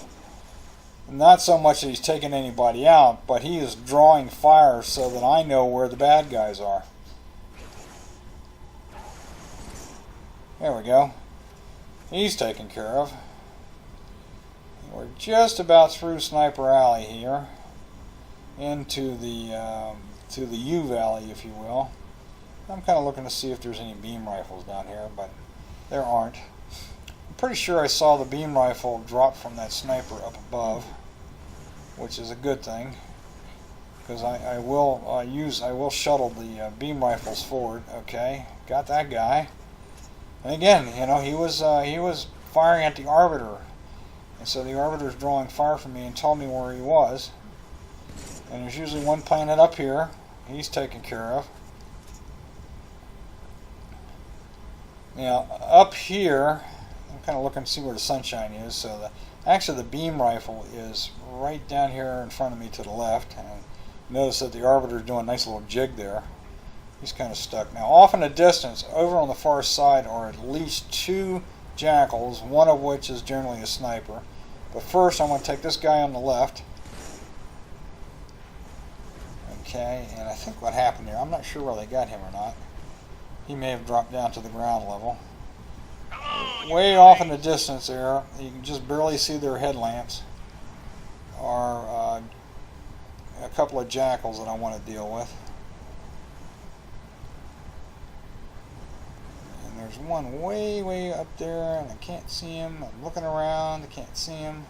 [SPEAKER 1] Not so much that he's taking anybody out, but he is drawing fire so that I know where the bad guys are. There we go. He's taken care of. We're just about through Sniper Alley here, into the U Valley, if you will. I'm kind of looking to see if there's any beam rifles down here, but there aren't. I'm pretty sure I saw the beam rifle drop from that sniper up above, which is a good thing, because I will shuttle the beam rifles forward. Okay, got that guy. And again, you know, he was firing at the Arbiter, and so the Arbiter's drawing fire from me and told me where he was. And there's usually one planet up here. He's taken care of. Now up here, I'm kind of looking to see where the sunshine is. So actually the beam rifle is right down here in front of me to the left. And notice that the Arbiter's doing a nice little jig there. He's kind of stuck. Now off in the distance, over on the far side, are at least 2 jackals, one of which is generally a sniper. But first I'm going to take this guy on the left. Okay, and I think what happened here, I'm not sure whether they got him or not. He may have dropped down to the ground level. Way off in the distance there, you can just barely see their headlamps, are a couple of jackals that I want to deal with. And there's one way up there, and I can't see him. I'm looking around, I can't see him.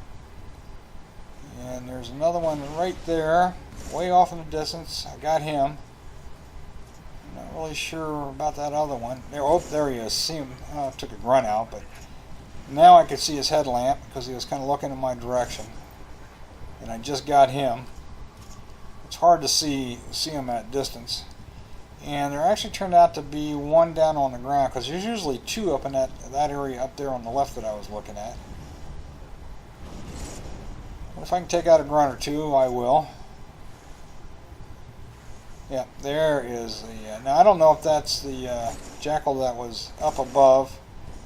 [SPEAKER 1] And there's another one right there, way off in the distance. I got him. I'm not really sure about that other one. There, oh, there he is. See him? I took a grunt out, but now I could see his headlamp because he was kind of looking in my direction. And I just got him. It's hard to see him at distance. And there actually turned out to be one down on the ground because there's usually two up in that area up there on the left that I was looking at. If I can take out a grunt or two, I will. Yeah, there is the. Now I don't know if that's the jackal that was up above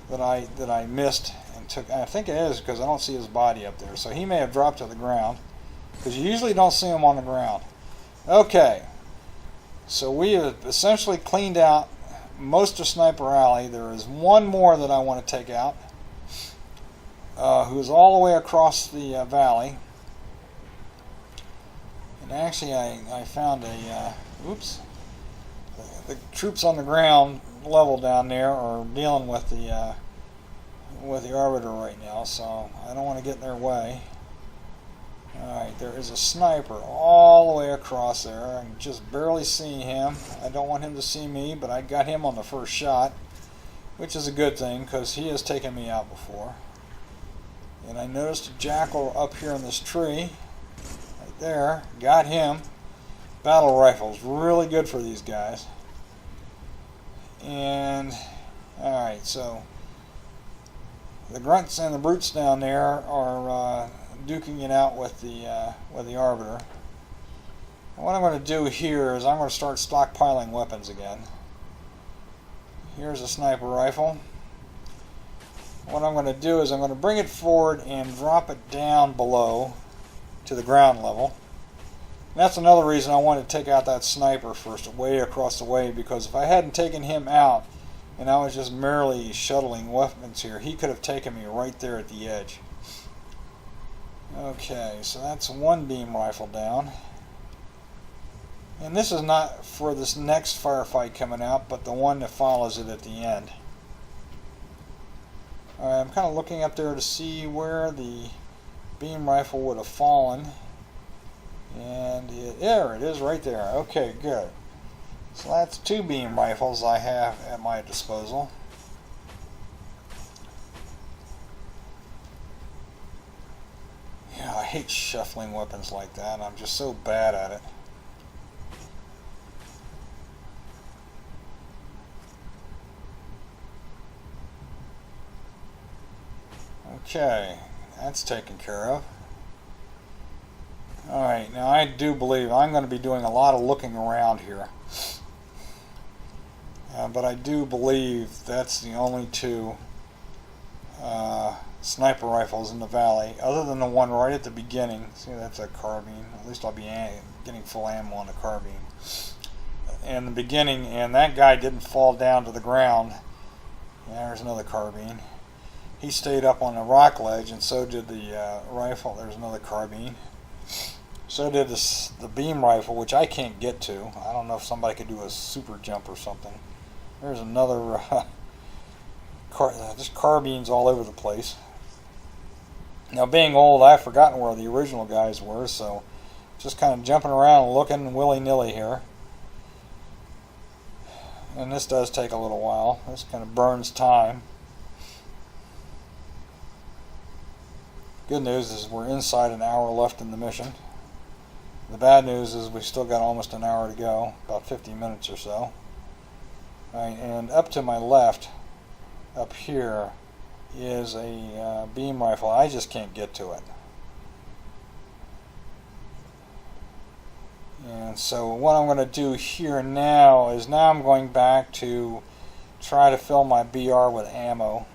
[SPEAKER 1] that I missed and took. I think it is because I don't see his body up there. So he may have dropped to the ground because you usually don't see him on the ground. Okay, so we have essentially cleaned out most of Sniper Alley. There is one more that I want to take out, who's all the way across the valley. And actually, I found a, oops, the troops on the ground level down there are dealing with the Arbiter right now, so I don't want to get in their way. Alright, there is a sniper all the way across there. I can just barely see him. I don't want him to see me, but I got him on the first shot, which is a good thing because he has taken me out before. And I noticed a jackal up here in this tree. There, got him. Battle rifles, really good for these guys. And alright, so the grunts and the brutes down there are duking it out with the Arbiter. And what I'm going to do here is I'm going to start stockpiling weapons again. Here's a sniper rifle. What I'm going to do is I'm going to bring it forward and drop it down below to the ground level. And that's another reason I wanted to take out that sniper first, way across the way, because if I hadn't taken him out and I was just merely shuttling weapons here, he could have taken me right there at the edge. Okay, so that's one beam rifle down. And this is not for this next firefight coming out, but the one that follows it at the end. Alright, I'm kind of looking up there to see where the beam rifle would have fallen, and there it is right there. Okay, good. So that's two beam rifles I have at my disposal. Yeah, I hate shuffling weapons like that. I'm just so bad at it. Okay, that's taken care of. Alright, now I do believe I'm going to be doing a lot of looking around here. But I do believe that's the only two sniper rifles in the valley, other than the one right at the beginning. See, that's a carbine. At least I'll be getting full ammo on the carbine. In the beginning, and that guy didn't fall down to the ground. Yeah, there's another carbine. He stayed up on the rock ledge, and so did the rifle. There's another carbine. So did the beam rifle, which I can't get to. I don't know if somebody could do a super jump or something. There's another just carbines all over the place. Now, being old, I've forgotten where the original guys were, so just kind of jumping around and looking willy-nilly here. And this does take a little while. This kind of burns time. Good news is we're inside an hour left in the mission. The bad news is we've still got almost an hour to go, about 50 minutes or so. Right, and up to my left, up here, is a beam rifle. I just can't get to it. And so what I'm going to do here now is I'm going back to try to fill my BR with ammo.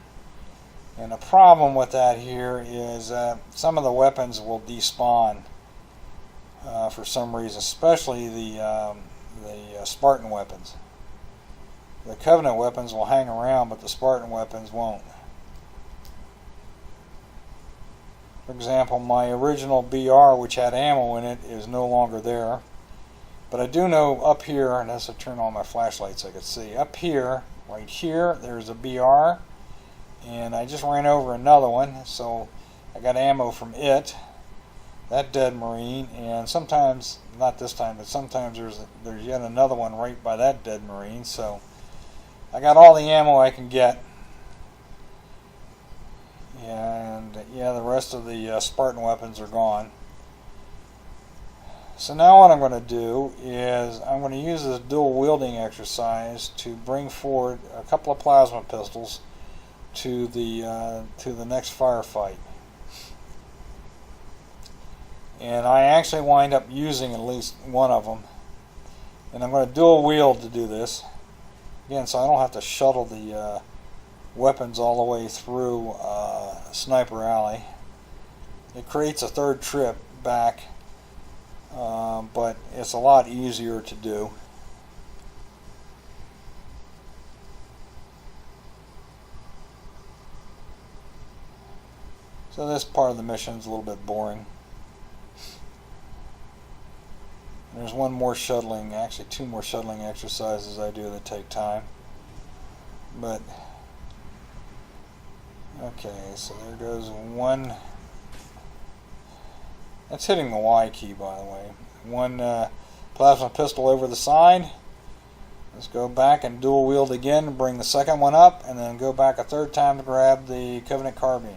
[SPEAKER 1] And the problem with that here is some of the weapons will despawn for some reason, especially the Spartan weapons. The Covenant weapons will hang around, but the Spartan weapons won't. For example, my original BR, which had ammo in it, is no longer there. But I do know up here, and as I turn on my flashlight so I can see, up here right here. There's a BR, and I just ran over another one, so I got ammo from it. That dead Marine, and sometimes, not this time, but sometimes there's yet another one right by that dead Marine. So I got all the ammo I can get, and yeah, the rest of the Spartan weapons are gone. So now what I'm going to do is I'm going to use this dual wielding exercise to bring forward a couple of plasma pistols to the next firefight. And I actually wind up using at least one of them. And I'm going to dual wield to do this. Again, so I don't have to shuttle the weapons all the way through Sniper Alley. It creates a third trip back, but it's a lot easier to do. So this part of the mission is a little bit boring. There's one more shuttling, actually two more shuttling exercises I do that take time. But, okay, so there goes one. That's hitting the Y key, by the way. One plasma pistol over the side. Let's go back and dual wield again and bring the second one up, and then go back a third time to grab the Covenant carbine.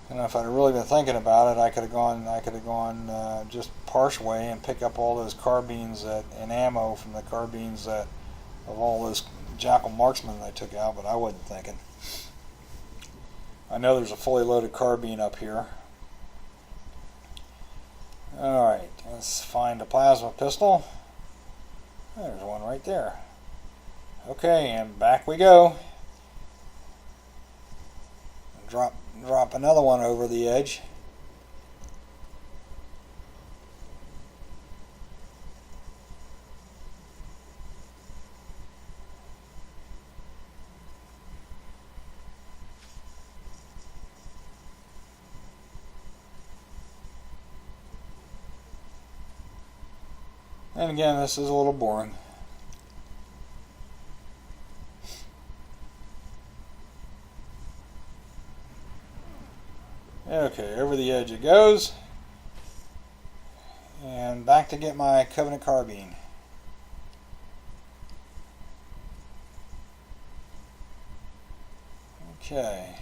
[SPEAKER 1] And if I'd really been thinking about it, I could have gone just partial way and pick up all those carbines and ammo from the carbines of all those Jackal marksmen I took out, but I wasn't thinking. I know there's a fully loaded carbine up here. Alright, let's find a plasma pistol. There's one right there. Okay, and back we go. Drop another one over the edge. And again, this is a little boring. Okay, over the edge it goes. And back to get my Covenant carbine. Okay.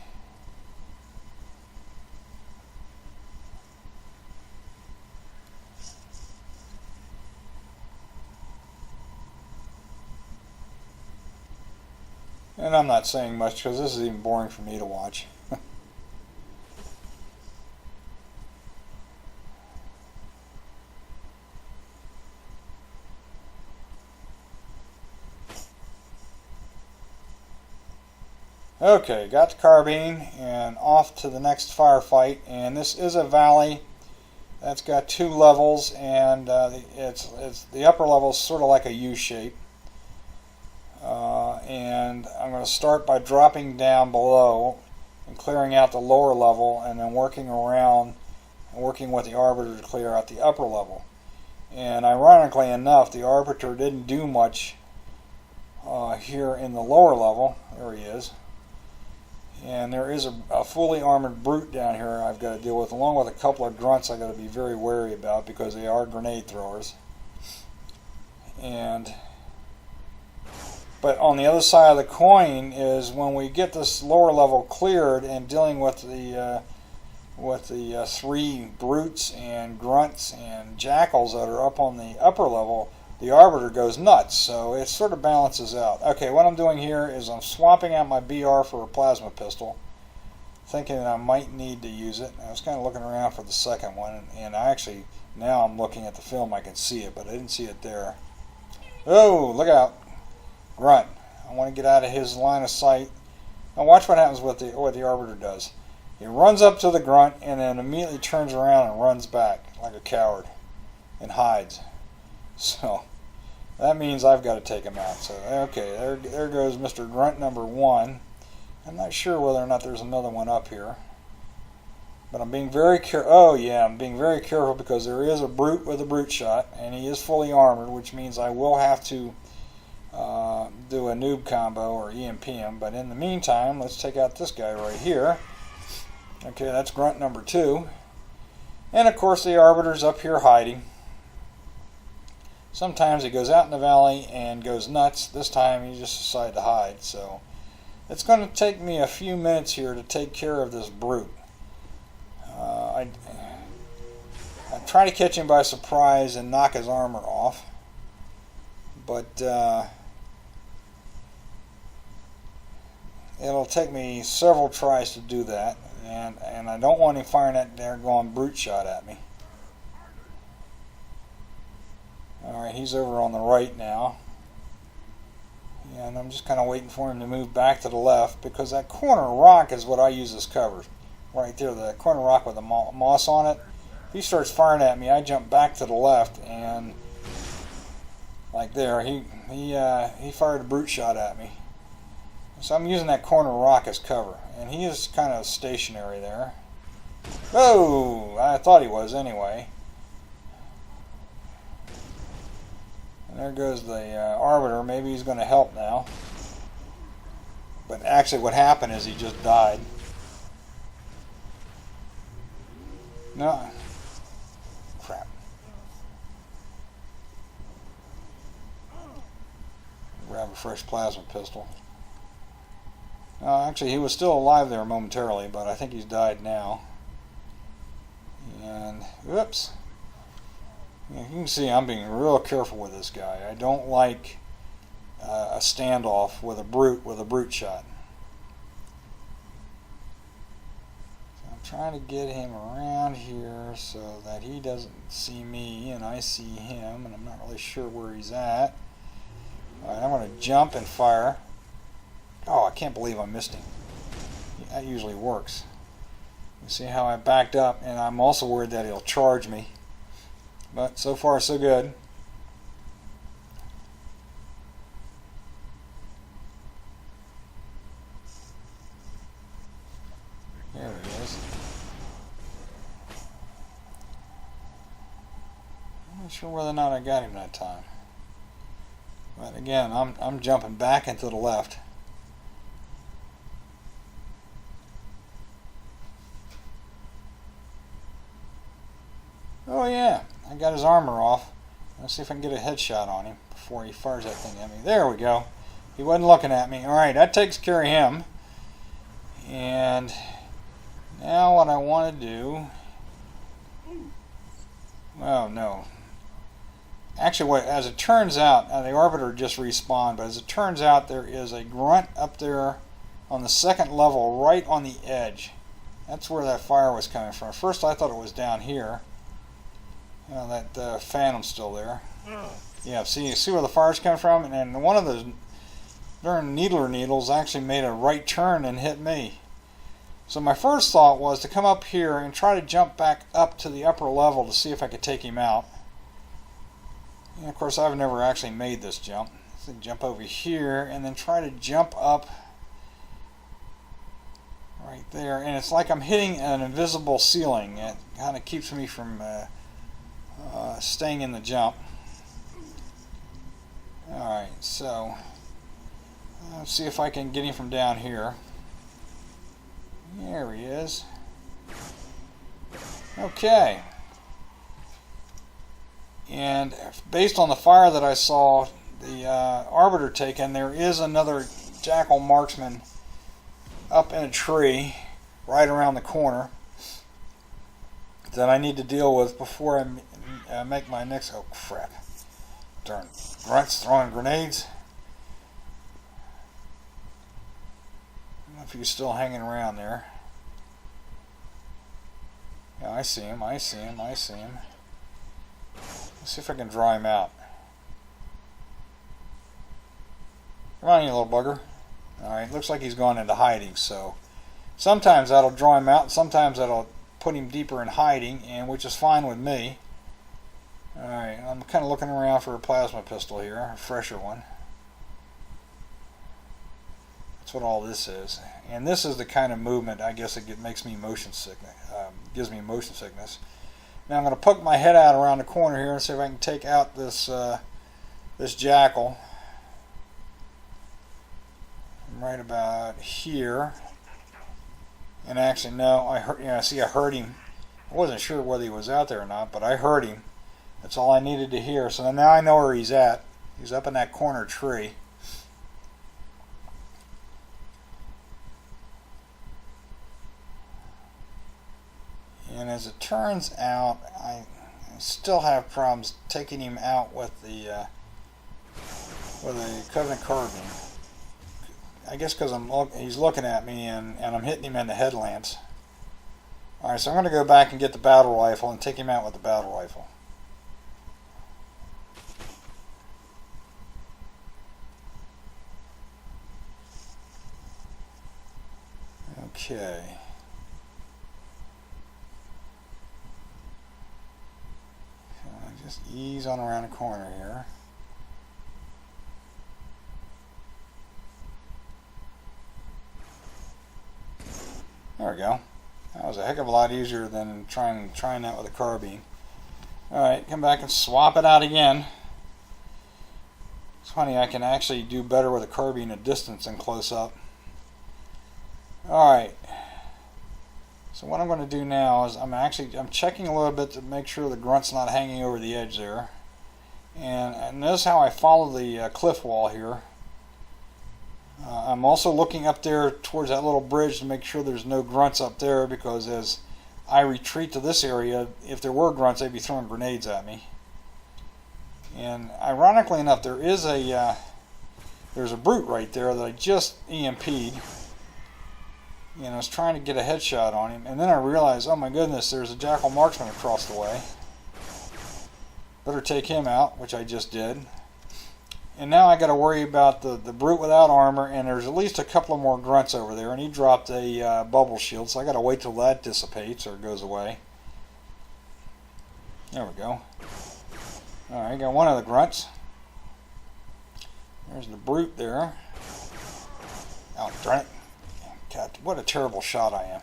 [SPEAKER 1] And I'm not saying much because this is even boring for me to watch. Okay, got the carbine and off to the next firefight. And this is a valley that's got two levels, and the upper level is sort of like a U shape. And I'm going to start by dropping down below and clearing out the lower level, and then working around and working with the Arbiter to clear out the upper level. And ironically enough, the Arbiter didn't do much here in the lower level. There he is. And there is a fully armored brute down here I've got to deal with, along with a couple of grunts I've got to be very wary about because they are grenade throwers. But on the other side of the coin is when we get this lower level cleared and dealing with the three brutes and grunts and jackals that are up on the upper level, the Arbiter goes nuts. So it sort of balances out. Okay, what I'm doing here is I'm swapping out my BR for a plasma pistol, thinking that I might need to use it. I was kind of looking around for the second one, and I actually, now I'm looking at the film, I can see it, but I didn't see it there. Oh, look out. Grunt. I want to get out of his line of sight. Now watch what happens with what the Arbiter does. He runs up to the grunt and then immediately turns around and runs back like a coward and hides. So that means I've got to take him out. So okay, there goes Mr. Grunt number 1. I'm not sure whether or not there's another one up here, but I'm being very careful. Oh yeah, I'm being very careful because there is a brute with a brute shot, and he is fully armored, which means I will have to do a noob combo or EMP him. But in the meantime, let's take out this guy right here. Okay, that's grunt number 2. And of course the Arbiter's up here hiding. Sometimes he goes out in the valley and goes nuts. This time he just decided to hide. So it's going to take me a few minutes here to take care of this brute. I try to catch him by surprise and knock his armor off. But it'll take me several tries to do that. And I don't want him firing that daggone brute shot at me. Alright, he's over on the right now. And I'm just kind of waiting for him to move back to the left, because that corner rock is what I use as cover. Right there, the corner rock with the moss on it. If he starts firing at me, I jump back to the left, and like there, he fired a brute shot at me. So I'm using that corner rock as cover, and he is kind of stationary there. Oh, I thought he was anyway. And there goes the Arbiter. Maybe he's going to help now. But actually what happened is he just died. No. Crap. Grab a fresh plasma pistol. Actually, he was still alive there momentarily, but I think he's died now. And, whoops. You can see I'm being real careful with this guy. I don't like a standoff with a brute shot. So I'm trying to get him around here so that he doesn't see me and I see him, and I'm not really sure where he's at. Alright, I'm going to jump and fire. Oh, I can't believe I missed him. That usually works. You see how I backed up, and I'm also worried that he'll charge me. But so far so good. There he is. I'm not sure whether or not I got him that time. But again, I'm jumping back into the left. Oh yeah, I got his armor off. Let's see if I can get a headshot on him before he fires that thing at me. There we go. He wasn't looking at me. Alright, that takes care of him. And now what I want to do... Oh no. Actually, as it turns out, the Arbiter just respawned, but as it turns out, there is a grunt up there on the second level, right on the edge. That's where that fire was coming from. At first I thought it was down here. You know, that Phantom's still there. Yeah, see, you see where the fire's coming from? And then one of the darn needles actually made a right turn and hit me. So my first thought was to come up here and try to jump back up to the upper level to see if I could take him out. And of course I've never actually made this jump. So jump over here and then try to jump up right there. And it's like I'm hitting an invisible ceiling. It kind of keeps me from staying in the jump. Alright, so let's see if I can get him from down here. There he is. Okay. And based on the fire that I saw the Arbiter taken, there is another Jackal marksman up in a tree right around the corner that I need to deal with before I make my next... Oh crap. Darn grunts throwing grenades. I don't know if he's still hanging around there. Yeah, I see him, I see him, I see him. Let's see if I can draw him out. Come on, you little bugger. Alright, looks like he's gone into hiding, so sometimes that'll draw him out, sometimes that'll put him deeper in hiding, and which is fine with me. Alright, I'm kind of looking around for a plasma pistol here, a fresher one. That's what all this is. And this is the kind of movement, I guess, it makes me motion sickness, gives me motion sickness. Now I'm going to poke my head out around the corner here and see if I can take out this this Jackal. right about here. And actually, no, I heard. Yeah, see, I heard him. I wasn't sure whether he was out there or not, but I heard him. That's all I needed to hear. So now I know where he's at. He's up in that corner tree. And as it turns out, I still have problems taking him out with the Covenant carbine. I guess because he's looking at me and I'm hitting him in the headlamps. Alright, so I'm going to go back and get the battle rifle and take him out with the battle rifle. Okay. So just ease on around the corner here. There we go. That was a heck of a lot easier than trying that with a carbine. Alright, come back and swap it out again. It's funny, I can actually do better with a carbine at distance than close up. Alright. So what I'm going to do now is I'm checking a little bit to make sure the grunt's not hanging over the edge there. And notice how I follow the cliff wall here. I'm also looking up there towards that little bridge to make sure there's no grunts up there, because as I retreat to this area, if there were grunts, they'd be throwing grenades at me. And ironically enough, there's a brute right there that I just EMP'd. And I was trying to get a headshot on him, and then I realized, oh my goodness, there's a jackal marksman across the way. Better take him out, which I just did. And now I got to worry about the brute without armor, and there's at least a couple of more grunts over there, and he dropped a bubble shield, so I got to wait till that dissipates or goes away. There we go. Alright, got one of the grunts. There's the brute there. Oh, darn it. God, what a terrible shot I am.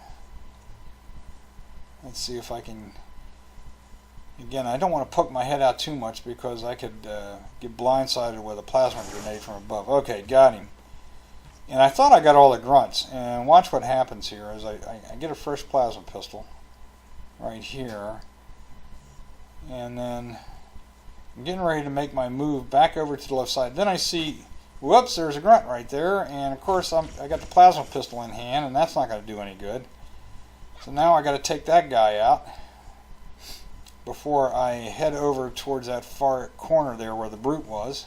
[SPEAKER 1] Let's see if I can... Again, I don't want to poke my head out too much because I could get blindsided with a plasma grenade from above. Okay, got him. And I thought I got all the grunts. And watch what happens here as I get a fresh plasma pistol right here. And then I'm getting ready to make my move back over to the left side. Then I see, whoops, there's a grunt right there. And of course, I got the plasma pistol in hand, and that's not going to do any good. So now I got to take that guy out before I head over towards that far corner there where the brute was.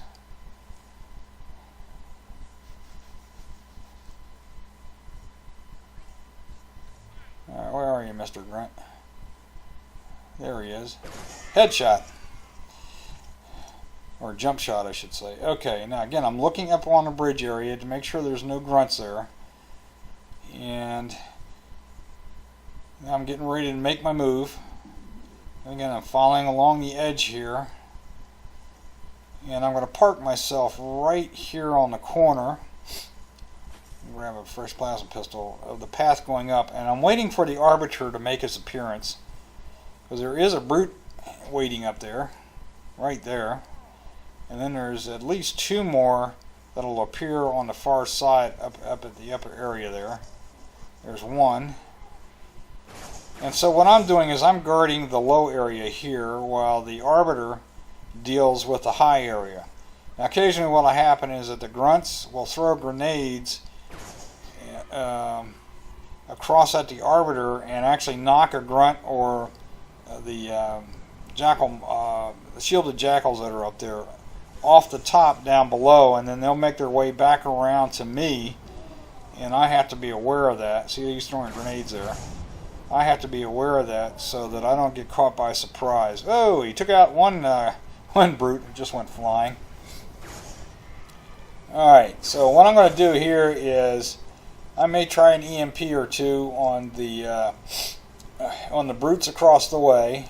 [SPEAKER 1] Alright, where are you, Mr. Grunt? There he is. Headshot. Or jump shot, I should say. Okay, now again, I'm looking up on the bridge area to make sure there's no grunts there. And now I'm getting ready to make my move. Again, I'm following along the edge here, and I'm going to park myself right here on the corner. Grab a fresh plasma pistol of the path going up, and I'm waiting for the arbiter to make his appearance, because there is a brute waiting up there, right there, and then there's at least two more that'll appear on the far side up at the upper area there. There's one. And so what I'm doing is I'm guarding the low area here while the arbiter deals with the high area. Now occasionally what will happen is that the grunts will throw grenades across at the arbiter and actually knock a grunt or the shielded jackals that are up there off the top down below, and then they'll make their way back around to me, and I have to be aware of that. See, he's throwing grenades there. I have to be aware of that so that I don't get caught by surprise. Oh, he took out one brute and just went flying. Alright, so what I'm going to do here is I may try an EMP or two on the brutes across the way,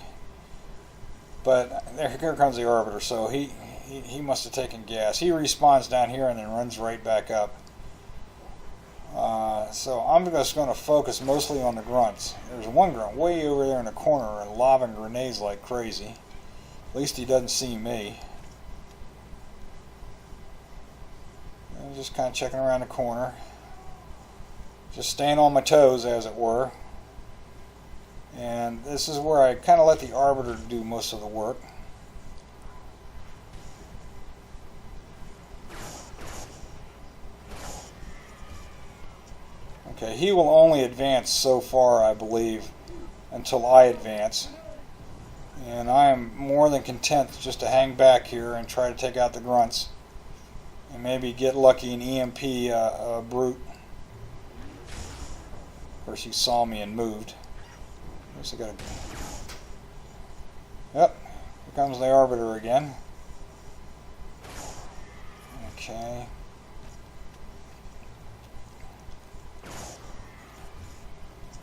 [SPEAKER 1] but here comes the arbiter, so he must have taken gas. He respawns down here and then runs right back up. So I'm just going to focus mostly on the grunts. There's one grunt way over there in the corner and lobbing grenades like crazy. At least he doesn't see me. I'm just kind of checking around the corner. Just staying on my toes, as it were. And this is where I kind of let the Arbiter do most of the work. Okay, he will only advance so far, I believe, until I advance. And I am more than content just to hang back here and try to take out the grunts. And maybe get lucky and EMP a brute. Of course, he saw me and moved. I gotta... Yep, here comes the Arbiter again. Okay.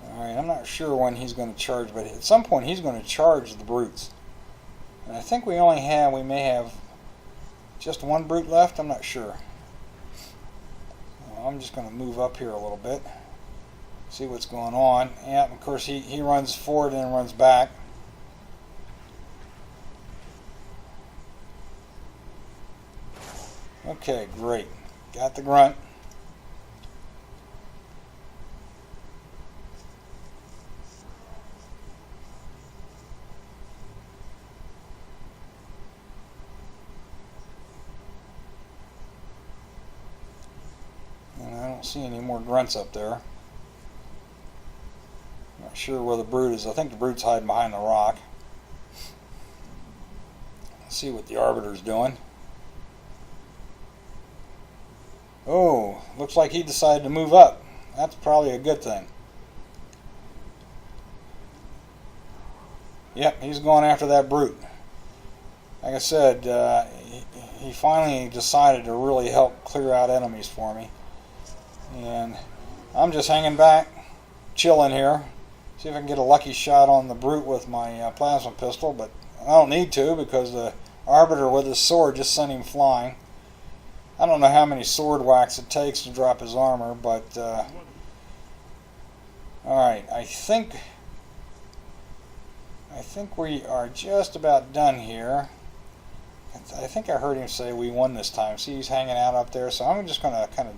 [SPEAKER 1] Alright, I'm not sure when he's going to charge, but at some point he's going to charge the brutes. And I think we may have just one brute left, I'm not sure. I'm just going to move up here a little bit. See what's going on. Yeah, of course he runs forward and runs back. Okay, great. Got the grunt. And I don't see any more grunts up there. Not sure where the brute is. I think the brute's hiding behind the rock. Let's see what the Arbiter's doing. Oh, looks like he decided to move up. That's probably a good thing. Yep, he's going after that brute. Like I said, he finally decided to really help clear out enemies for me. And I'm just hanging back, chilling here. See if I can get a lucky shot on the brute with my plasma pistol, but I don't need to because the Arbiter with his sword just sent him flying. I don't know how many sword whacks it takes to drop his armor, but alright, I think we are just about done here. I think I heard him say we won this time. See, he's hanging out up there, so I'm just going to kind of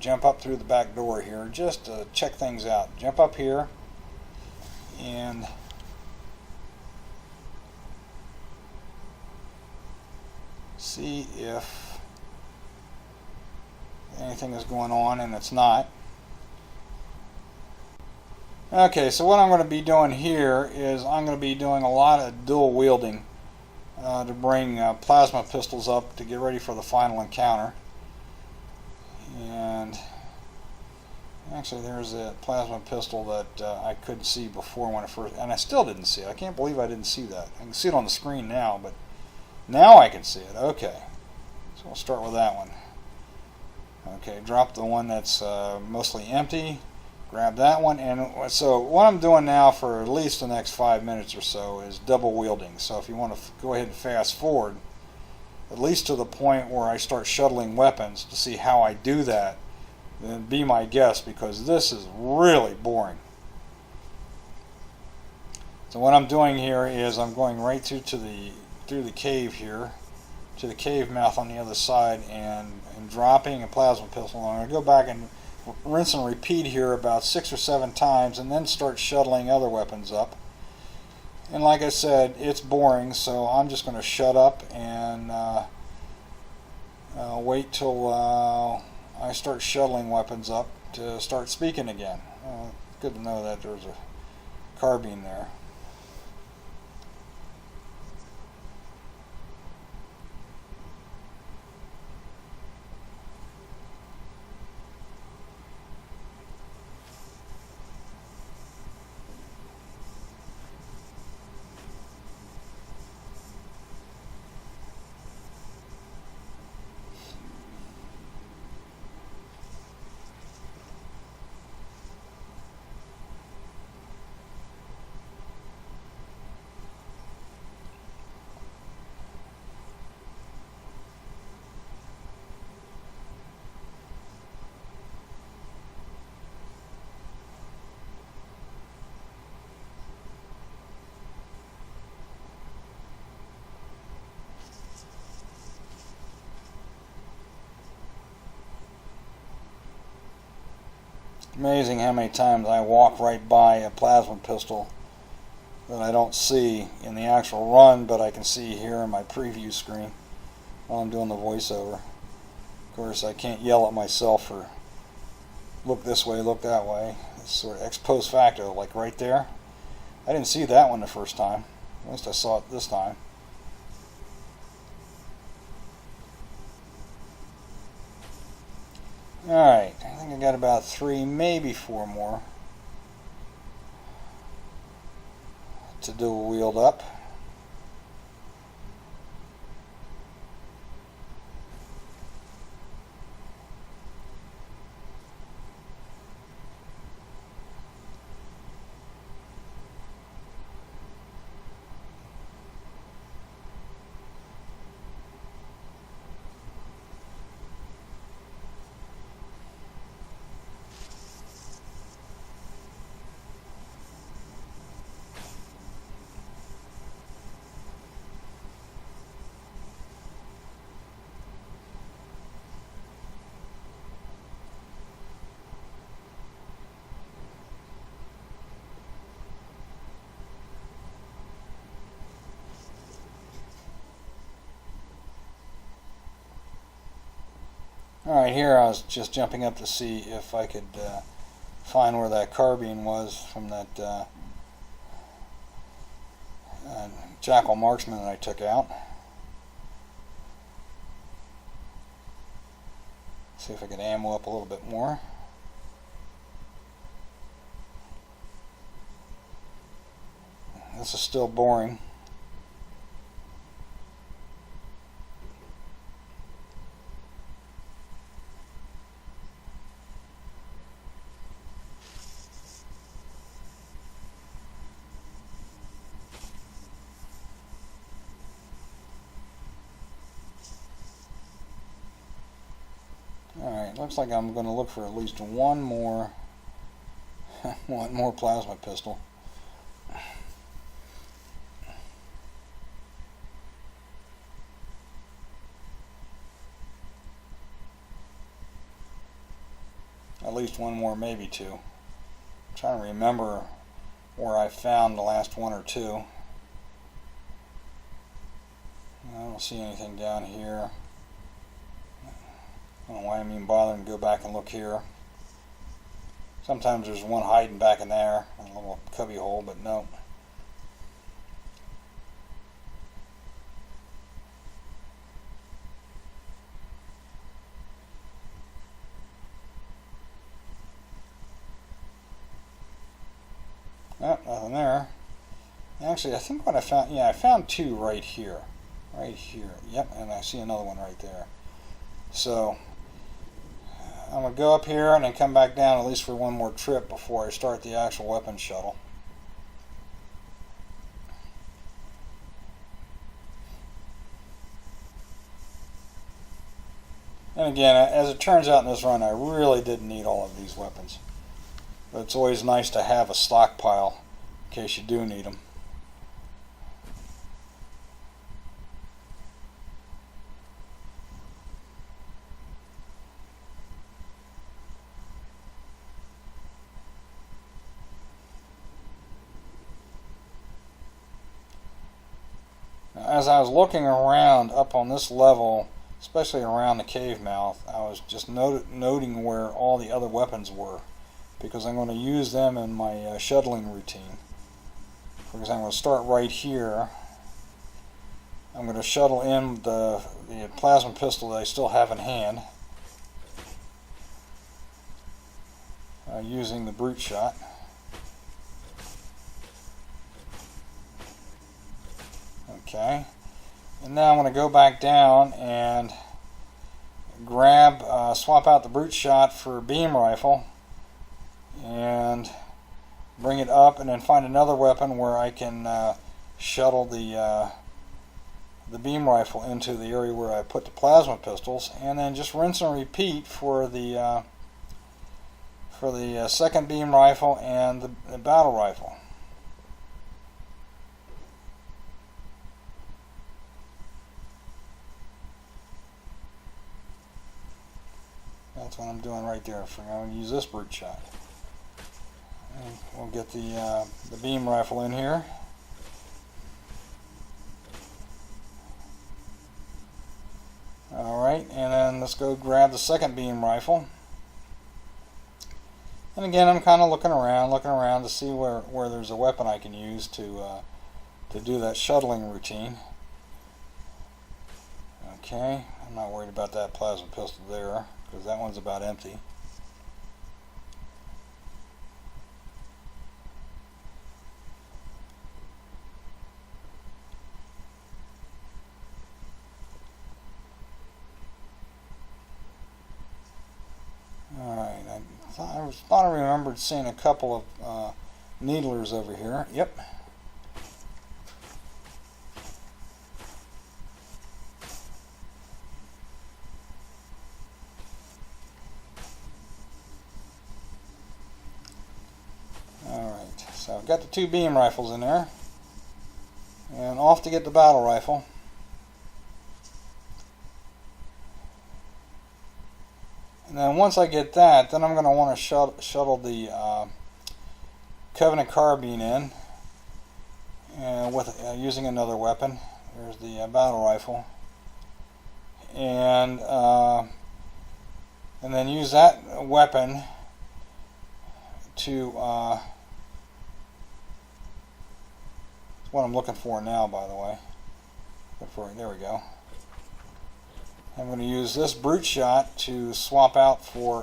[SPEAKER 1] jump up through the back door here just to check things out. Jump up here and see if anything is going on, and it's not. Okay, so what I'm going to be doing here is I'm going to be doing a lot of dual wielding to bring plasma pistols up to get ready for the final encounter. And actually there's that plasma pistol that I couldn't see before when I first, and I still didn't see it. I can't believe I didn't see that. I can see it on the screen now, but now I can see it. Okay, so we'll start with that one. Okay, drop the one that's mostly empty, grab that one, and so what I'm doing now for at least the next 5 minutes or so is double wielding. So if you want to go ahead and fast forward at least to the point where I start shuttling weapons to see how I do that, then be my guest, because this is really boring. So what I'm doing here is I'm going right through the cave here, to the cave mouth on the other side, and dropping a plasma pistol. I'm going to go back and rinse and repeat here about 6 or 7 times, and then start shuttling other weapons up. And like I said, it's boring, so I'm just going to shut up and wait till I start shuttling weapons up to start speaking again. Good to know that there's a carbine there. Amazing how many times I walk right by a plasma pistol that I don't see in the actual run, but I can see here in my preview screen while I'm doing the voiceover. Of course, I can't yell at myself for look this way, look that way. It's sort of ex post facto, like right there. I didn't see that one the first time. At least I saw it this time. Alright, I think I got about 3, maybe 4 more to dual wield up. Alright, here I was just jumping up to see if I could find where that carbine was from that jackal marksman that I took out. See if I could ammo up a little bit more. This is still boring. Alright, looks like I'm going to look for at least one more plasma pistol. At least one more, maybe 2. I'm trying to remember where I found the last 1 or 2. I don't see anything down here. I don't know why I'm even bothering to go back and look here. Sometimes there's one hiding back in there, a little cubby hole, but no. Oh, nothing there. Actually, I think what I found, yeah, I found 2 right here. Right here. Yep, and I see another one right there. So I'm going to go up here and then come back down at least for one more trip before I start the actual weapons shuttle. And again, as it turns out in this run, I really didn't need all of these weapons. But it's always nice to have a stockpile in case you do need them. As I was looking around up on this level, especially around the cave mouth, I was just noting where all the other weapons were, because I'm going to use them in my shuttling routine. For example, I'm going to start right here. I'm going to shuttle in the plasma pistol that I still have in hand, using the brute shot. Okay, and now I'm going to go back down and grab, swap out the brute shot for beam rifle and bring it up, and then find another weapon where I can shuttle the beam rifle into the area where I put the plasma pistols, and then just rinse and repeat for the second beam rifle and the battle rifle. That's what I'm doing right there. I'm going to use this brute shot. We'll get the beam rifle in here. Alright, and then let's go grab the second beam rifle. And again, I'm kind of looking around to see where there's a weapon I can use to do that shuttling routine. Okay, I'm not worried about that plasma pistol there, because that one's about empty. Alright, I thought I remembered seeing a couple of needlers over here. Yep. Alright, so I've got the two beam rifles in there. And off to get the battle rifle. And then once I get that, then I'm going to want to shuttle the Covenant carbine in with using another weapon. There's the battle rifle, and then use that weapon to it's what I'm looking for now, by the way. There we go. I'm going to use this brute shot to swap out for,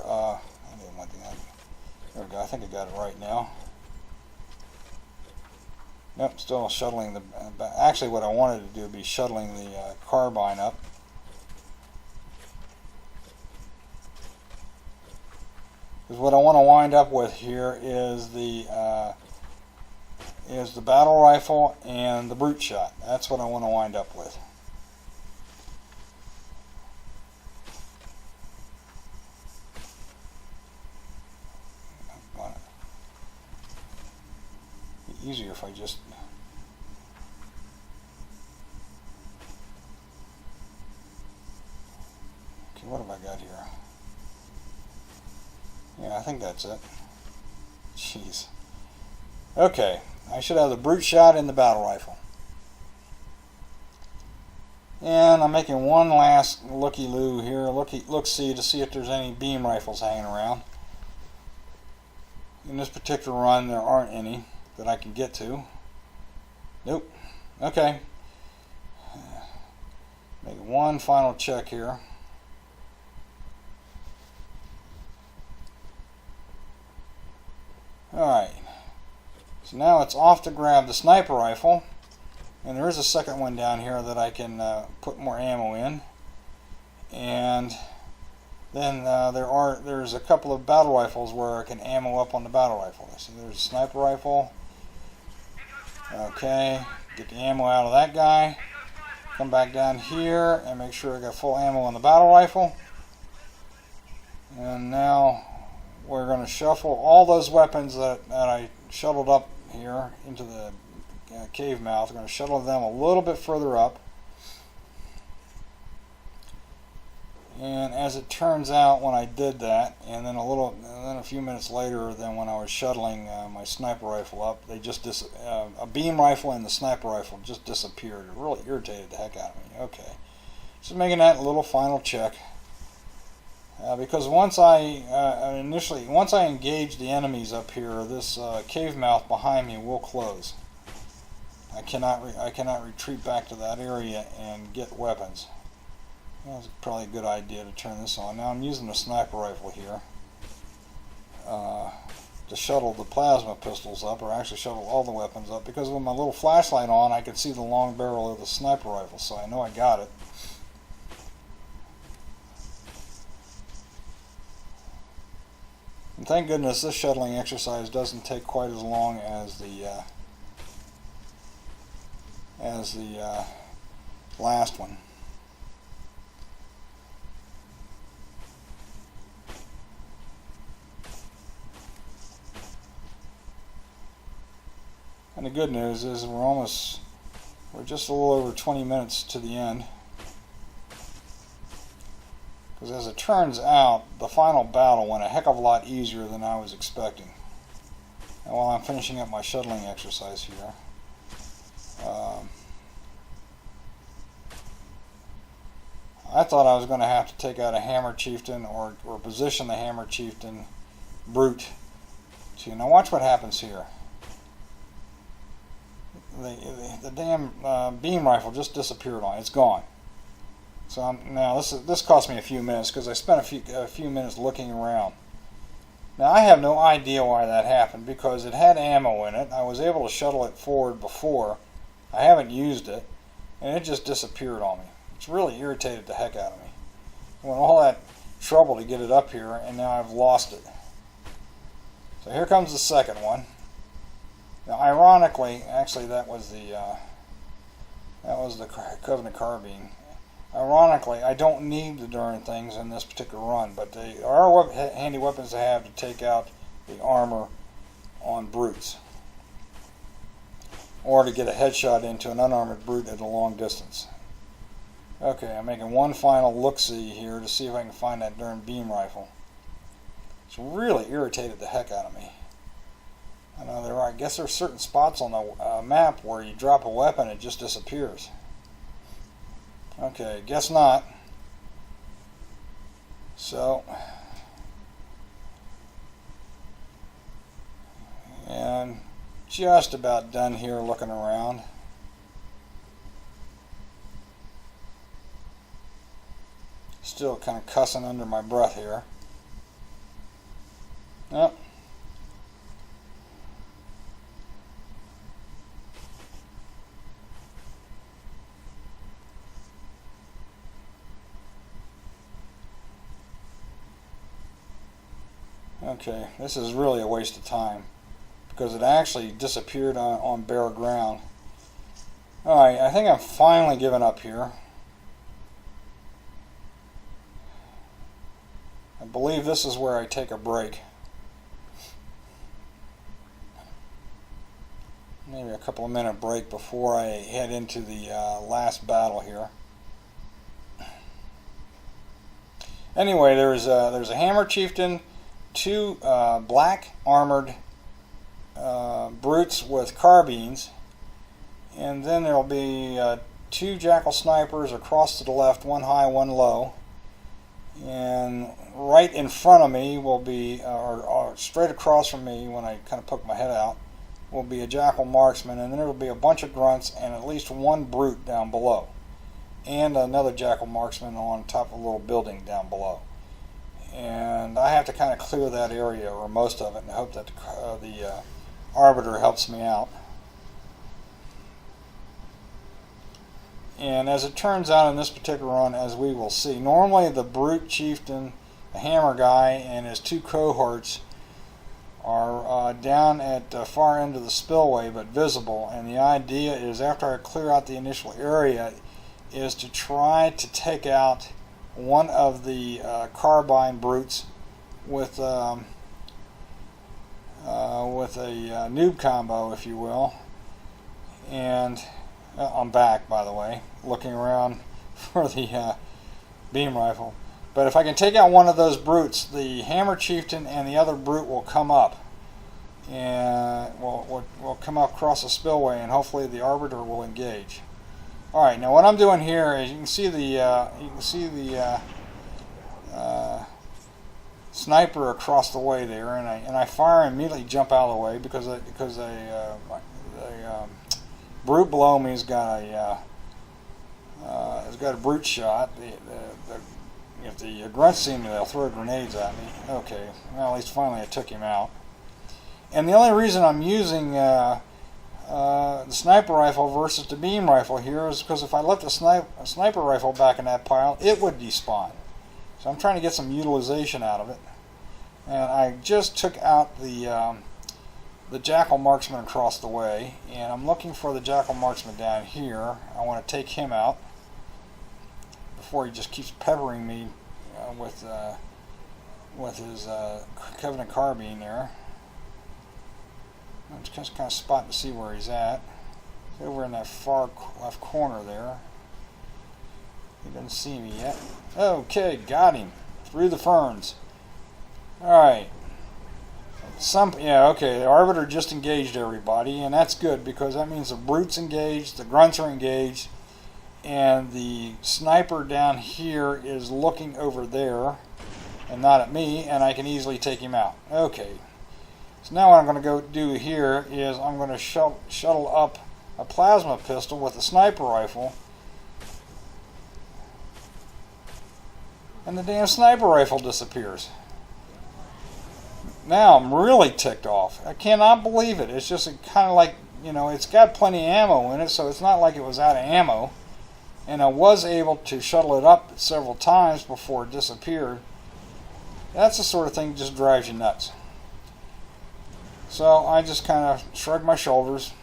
[SPEAKER 1] there we go, I think I got it right now. Nope, still shuttling the, actually what I wanted to do would be shuttling the carbine up. Because what I want to wind up with here is the battle rifle and the brute shot. That's what I want to wind up with. Easier if I just okay, what have I got here? Yeah, I think that's it. Jeez. Okay, I should have the brute shot and the battle rifle. And I'm making one last looky-loo here, look-see to see if there's any beam rifles hanging around. In this particular run, there aren't any that I can get to. Nope. Okay. Make one final check here. Alright. So now it's off to grab the sniper rifle. And there is a second one down here that I can put more ammo in. And then there's a couple of battle rifles where I can ammo up on the battle rifle. So there's a sniper rifle. Okay, get the ammo out of that guy. Come back down here and make sure I got full ammo on the battle rifle. And now we're going to shuffle all those weapons that I shuttled up here into the cave mouth. We're going to shuttle them a little bit further up. And as it turns out, when I did that, and then a few minutes later, then when I was shuttling my sniper rifle up, they just a beam rifle and the sniper rifle just disappeared. It really irritated the heck out of me. Okay, just making that a little final check, because once I engage the enemies up here, this cave mouth behind me will close. I cannot retreat back to that area and get weapons. That's probably a good idea to turn this on. Now I'm using the sniper rifle here to shuttle the plasma pistols up, or actually shuttle all the weapons up, because with my little flashlight on I can see the long barrel of the sniper rifle, so I know I got it. And thank goodness this shuttling exercise doesn't take quite as long as the last one. And the good news is we're just a little over 20 minutes to the end. Because as it turns out, the final battle went a heck of a lot easier than I was expecting. while I'm finishing up my shuttling exercise here. I thought I was going to have to take out a Hammer Chieftain or position the Hammer Chieftain brute to. Now watch what happens here. The damn beam rifle just disappeared on it. It's gone. So now this cost me a few minutes because I spent a few minutes looking around. Now I have no idea why that happened because it had ammo in it. I was able to shuttle it forward before. I haven't used it, and it just disappeared on me. It's really irritated the heck out of me. I went all that trouble to get it up here, and now I've lost it. So here comes the second one. Now, ironically, actually, that was the Covenant carbine. Ironically, I don't need the darn things in this particular run, but they are handy weapons to have to take out the armor on brutes, or to get a headshot into an unarmored brute at a long distance. Okay, I'm making one final look-see here to see if I can find that darn beam rifle. It's really irritated the heck out of me. I know I guess there are certain spots on the map where you drop a weapon, it just disappears. Okay, guess not. So, and just about done here looking around. Still kind of cussing under my breath here. Yep. Okay, this is really a waste of time because it actually disappeared on bare ground. Alright, I think I'm finally giving up here. I believe this is where I take a break. Maybe a couple of minute break before I head into the last battle here. Anyway, there's a Hammer Chieftain, two black armored brutes with carbines, and then there'll be two Jackal snipers across to the left, one high, one low, and right in front of me will be, or straight across from me when I kind of poke my head out, will be a Jackal marksman, and then there will be a bunch of grunts and at least one brute down below, and another Jackal marksman on top of a little building down below. And I have to kind of clear that area, or most of it, and hope that the Arbiter helps me out. And as it turns out in this particular run, as we will see, normally the Brute Chieftain, the Hammer guy, and his two cohorts are down at the far end of the spillway, but visible. And the idea is, after I clear out the initial area, is to try to take out one of the carbine brutes with a noob combo, if you will. And I'm back, by the way, looking around for the beam rifle. But if I can take out one of those brutes, the Hammer Chieftain and the other brute will come up, and will come up across the spillway, and hopefully the Arbiter will engage. All right, now what I'm doing here is you can see the sniper across the way there, and I fire and immediately jump out of the way because a brute below me has got a brute shot. If the grunts see me, they'll throw grenades at me. Okay, well, at least finally I took him out. And the only reason I'm using the sniper rifle versus the beam rifle here is because if I left the sniper rifle back in that pile, it would despawn. So I'm trying to get some utilization out of it. And I just took out the Jackal marksman across the way, and I'm looking for the Jackal marksman down here. I want to take him out before he just keeps peppering me with his Covenant carbine there. I'm just kind of spotting to see where he's at. He's over in that far left corner there. He doesn't see me yet. Okay, got him. Through the ferns. Alright. Yeah, okay, the Arbiter just engaged everybody, and that's good because that means the Brute's engaged, the Grunts are engaged, and the Sniper down here is looking over there and not at me, and I can easily take him out. Okay, so now what I'm going to go do here is I'm going to shuttle up a plasma pistol with a sniper rifle, and the damn sniper rifle disappears. Now I'm really ticked off. I cannot believe it. It's just kind of like, you know, it's got plenty of ammo in it, so it's not like it was out of ammo. And I was able to shuttle it up several times before it disappeared. That's the sort of thing that just drives you nuts. So I just kind of shrug my shoulders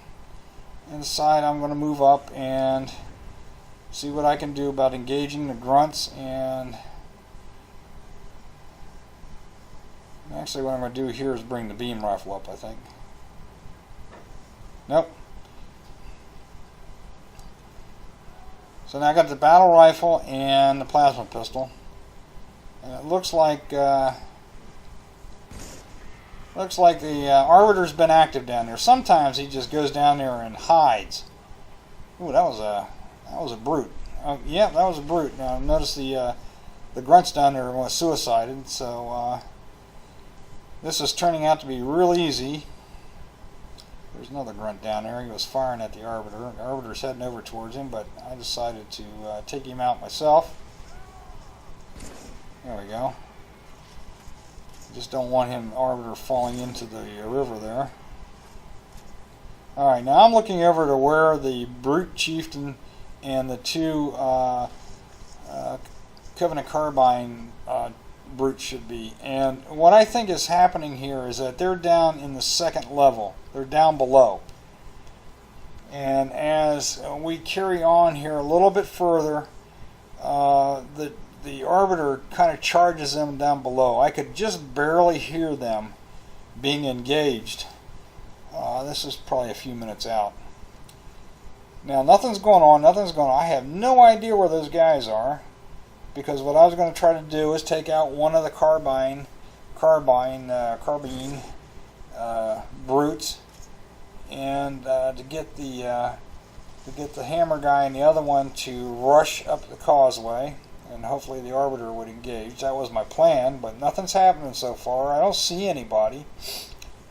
[SPEAKER 1] and decide I'm going to move up and see what I can do about engaging the Grunts. And actually what I'm going to do here is bring the beam rifle up, I think. Nope. So now I got the battle rifle and the plasma pistol. And it looks like the Arbiter's been active down there. Sometimes he just goes down there and hides. Ooh, that was a brute. Yeah, that was a brute. Now notice the Grunts down there were suicided. So this is turning out to be real easy. There's another Grunt down there. He was firing at the Arbiter. The Arbiter's heading over towards him, but I decided to take him out myself. There we go. Just don't want him, Arbiter, falling into the river there. Alright, now I'm looking over to where the Brute Chieftain and the two Covenant Carbine Brutes should be. And what I think is happening here is that they're down in the second level. They're down below. And as we carry on here a little bit further, the Arbiter kind of charges them down below. I could just barely hear them being engaged. This is probably a few minutes out. Now nothing's going on. I have no idea where those guys are, because what I was going to try to do is take out one of the carbine brutes, and to get the hammer guy and the other one to rush up the causeway, and hopefully the Arbiter would engage. That was my plan, but nothing's happening so far. I don't see anybody.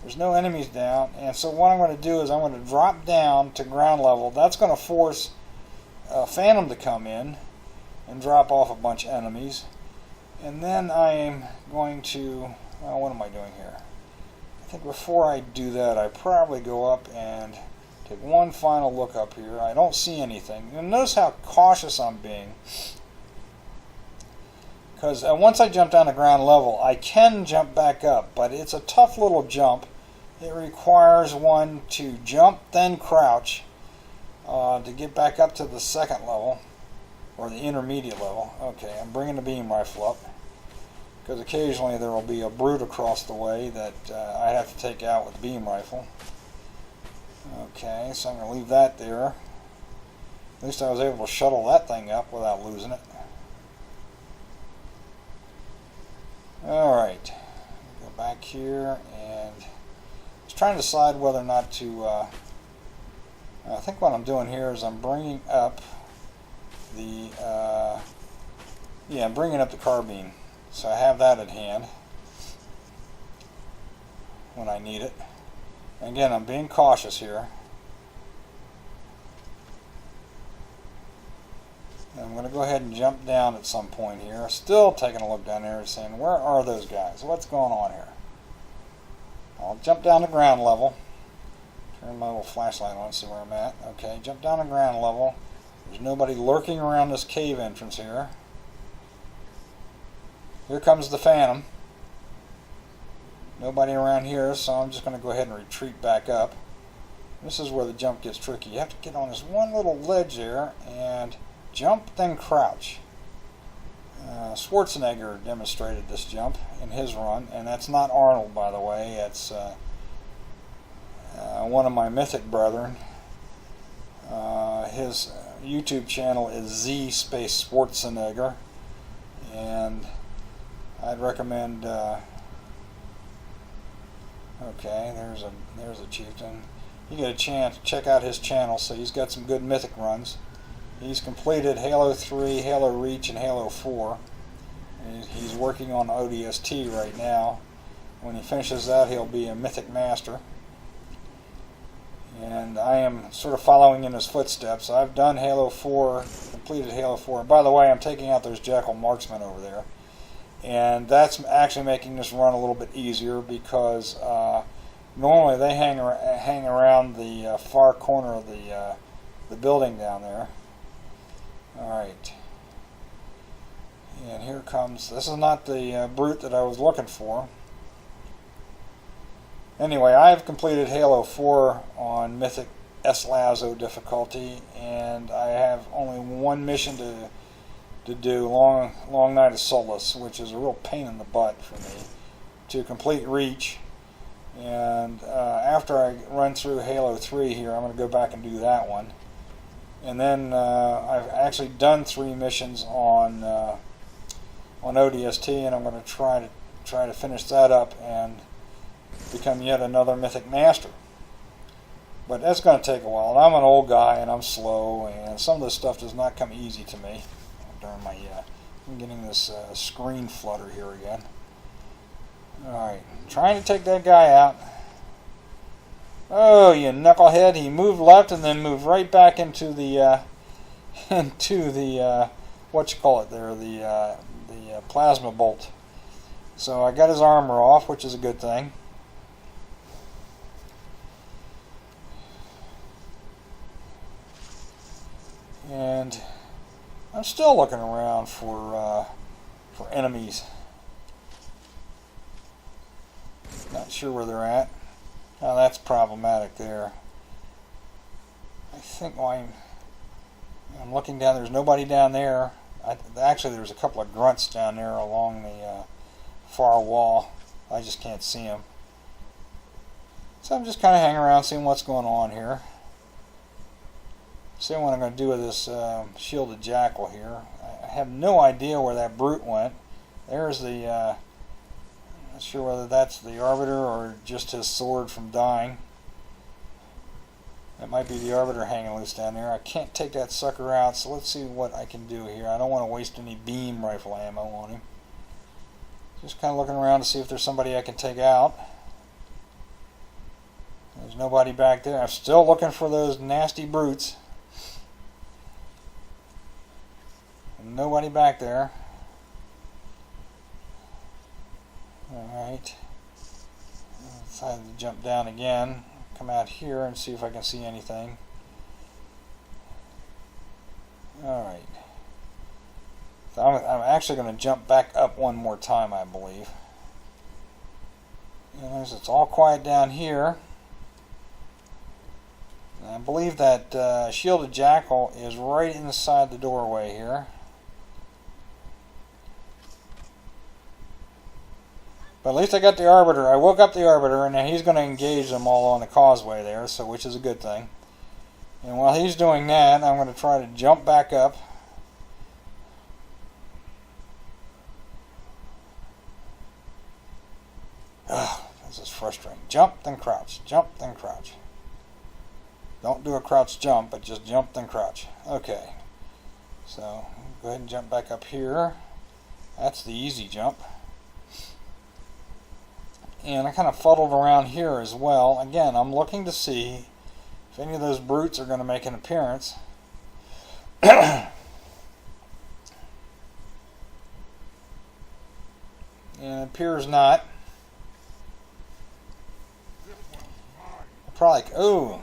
[SPEAKER 1] There's no enemies down, and so what I'm going to do is I'm going to drop down to ground level. That's going to force Phantom to come in and drop off a bunch of enemies. And then I am going to, well, what am I doing here? I think before I do that, I probably go up and take one final look up here. I don't see anything. And notice how cautious I'm being. Because once I jump down to ground level, I can jump back up, but it's a tough little jump. It requires one to jump, then crouch to get back up to the second level, or the intermediate level. Okay, I'm bringing the beam rifle up, because occasionally there will be a brute across the way that I have to take out with the beam rifle. Okay, so I'm going to leave that there. At least I was able to shuttle that thing up without losing it. Alright, go back here, and I was trying to decide whether or not to, I think what I'm doing here is I'm bringing up the, I'm bringing up the carbine, so I have that at hand when I need it. And again, I'm being cautious here. I'm going to go ahead and jump down at some point here. Still taking a look down there and saying, where are those guys? What's going on here? I'll jump down to ground level. Turn my little flashlight on and see where I'm at. Okay, jump down to ground level. There's nobody lurking around this cave entrance here. Here comes the Phantom. Nobody around here, so I'm just going to go ahead and retreat back up. This is where the jump gets tricky. You have to get on this one little ledge there and jump, then crouch. Schwarzenegger demonstrated this jump in his run, and that's not Arnold, by the way. It's one of my Mythic brethren. His YouTube channel is Z space Schwarzenegger, and I'd recommend Okay, there's a chieftain. You get a chance to check out his channel. So he's got some good mythic runs. He's completed Halo 3, Halo Reach, and Halo 4. And he's working on ODST right now. When he finishes that, he'll be a mythic master. And I am sort of following in his footsteps. I've done Halo 4, completed Halo 4. And by the way, I'm taking out those Jackal marksmen over there. And that's actually making this run a little bit easier because normally they hang around the far corner of the building down there. Alright. And here comes, this is not the brute that I was looking for. Anyway, I've completed Halo 4 on Mythic SLASO difficulty, and I have only one mission to do, Long Night of Solace, which is a real pain in the butt for me, to complete Reach. And after I run through Halo 3 here, I'm going to go back and do that one. And then I've actually done 3 missions on ODST, and I'm going to try to finish that up and become yet another Mythic Master. But that's going to take a while. And I'm an old guy and I'm slow, and some of this stuff does not come easy to me. During my, I'm getting this screen flutter here again. Alright, trying to take that guy out. Oh, you knucklehead! He moved left and then moved right back into the what you call it there, the plasma bolt. So I got his armor off, which is a good thing. And I'm still looking around for enemies. Not sure where they're at. Oh, that's problematic there. I think while I'm looking down, there's nobody down there. Actually, there's a couple of grunts down there along the far wall. I just can't see them. So I'm just kind of hanging around, seeing what's going on here. See what I'm going to do with this shielded jackal here. I have no idea where that brute went. There's the, I'm not sure whether that's the Arbiter or just his sword from dying. That might be the Arbiter hanging loose down there. I can't take that sucker out, so let's see what I can do here. I don't want to waste any beam rifle ammo on him. Just kind of looking around to see if there's somebody I can take out. There's nobody back there. I'm still looking for those nasty brutes. Nobody back there. Alright. I decided to jump down again. Come out here and see if I can see anything. Alright. So I'm actually going to jump back up one more time, I believe. And it's all quiet down here. And I believe that shielded jackal is right inside the doorway here. But at least I got the Arbiter. I woke up the Arbiter, and now he's going to engage them all on the causeway there, so which is a good thing. And while he's doing that, I'm going to try to jump back up. Ugh, this is frustrating. Jump, then crouch. Jump, then crouch. Don't do a crouch jump, but just jump, then crouch. Okay. So, go ahead and jump back up here. That's the easy jump. And I kind of fuddled around here as well. Again, I'm looking to see if any of those brutes are going to make an appearance. And it appears not. Probably, oh,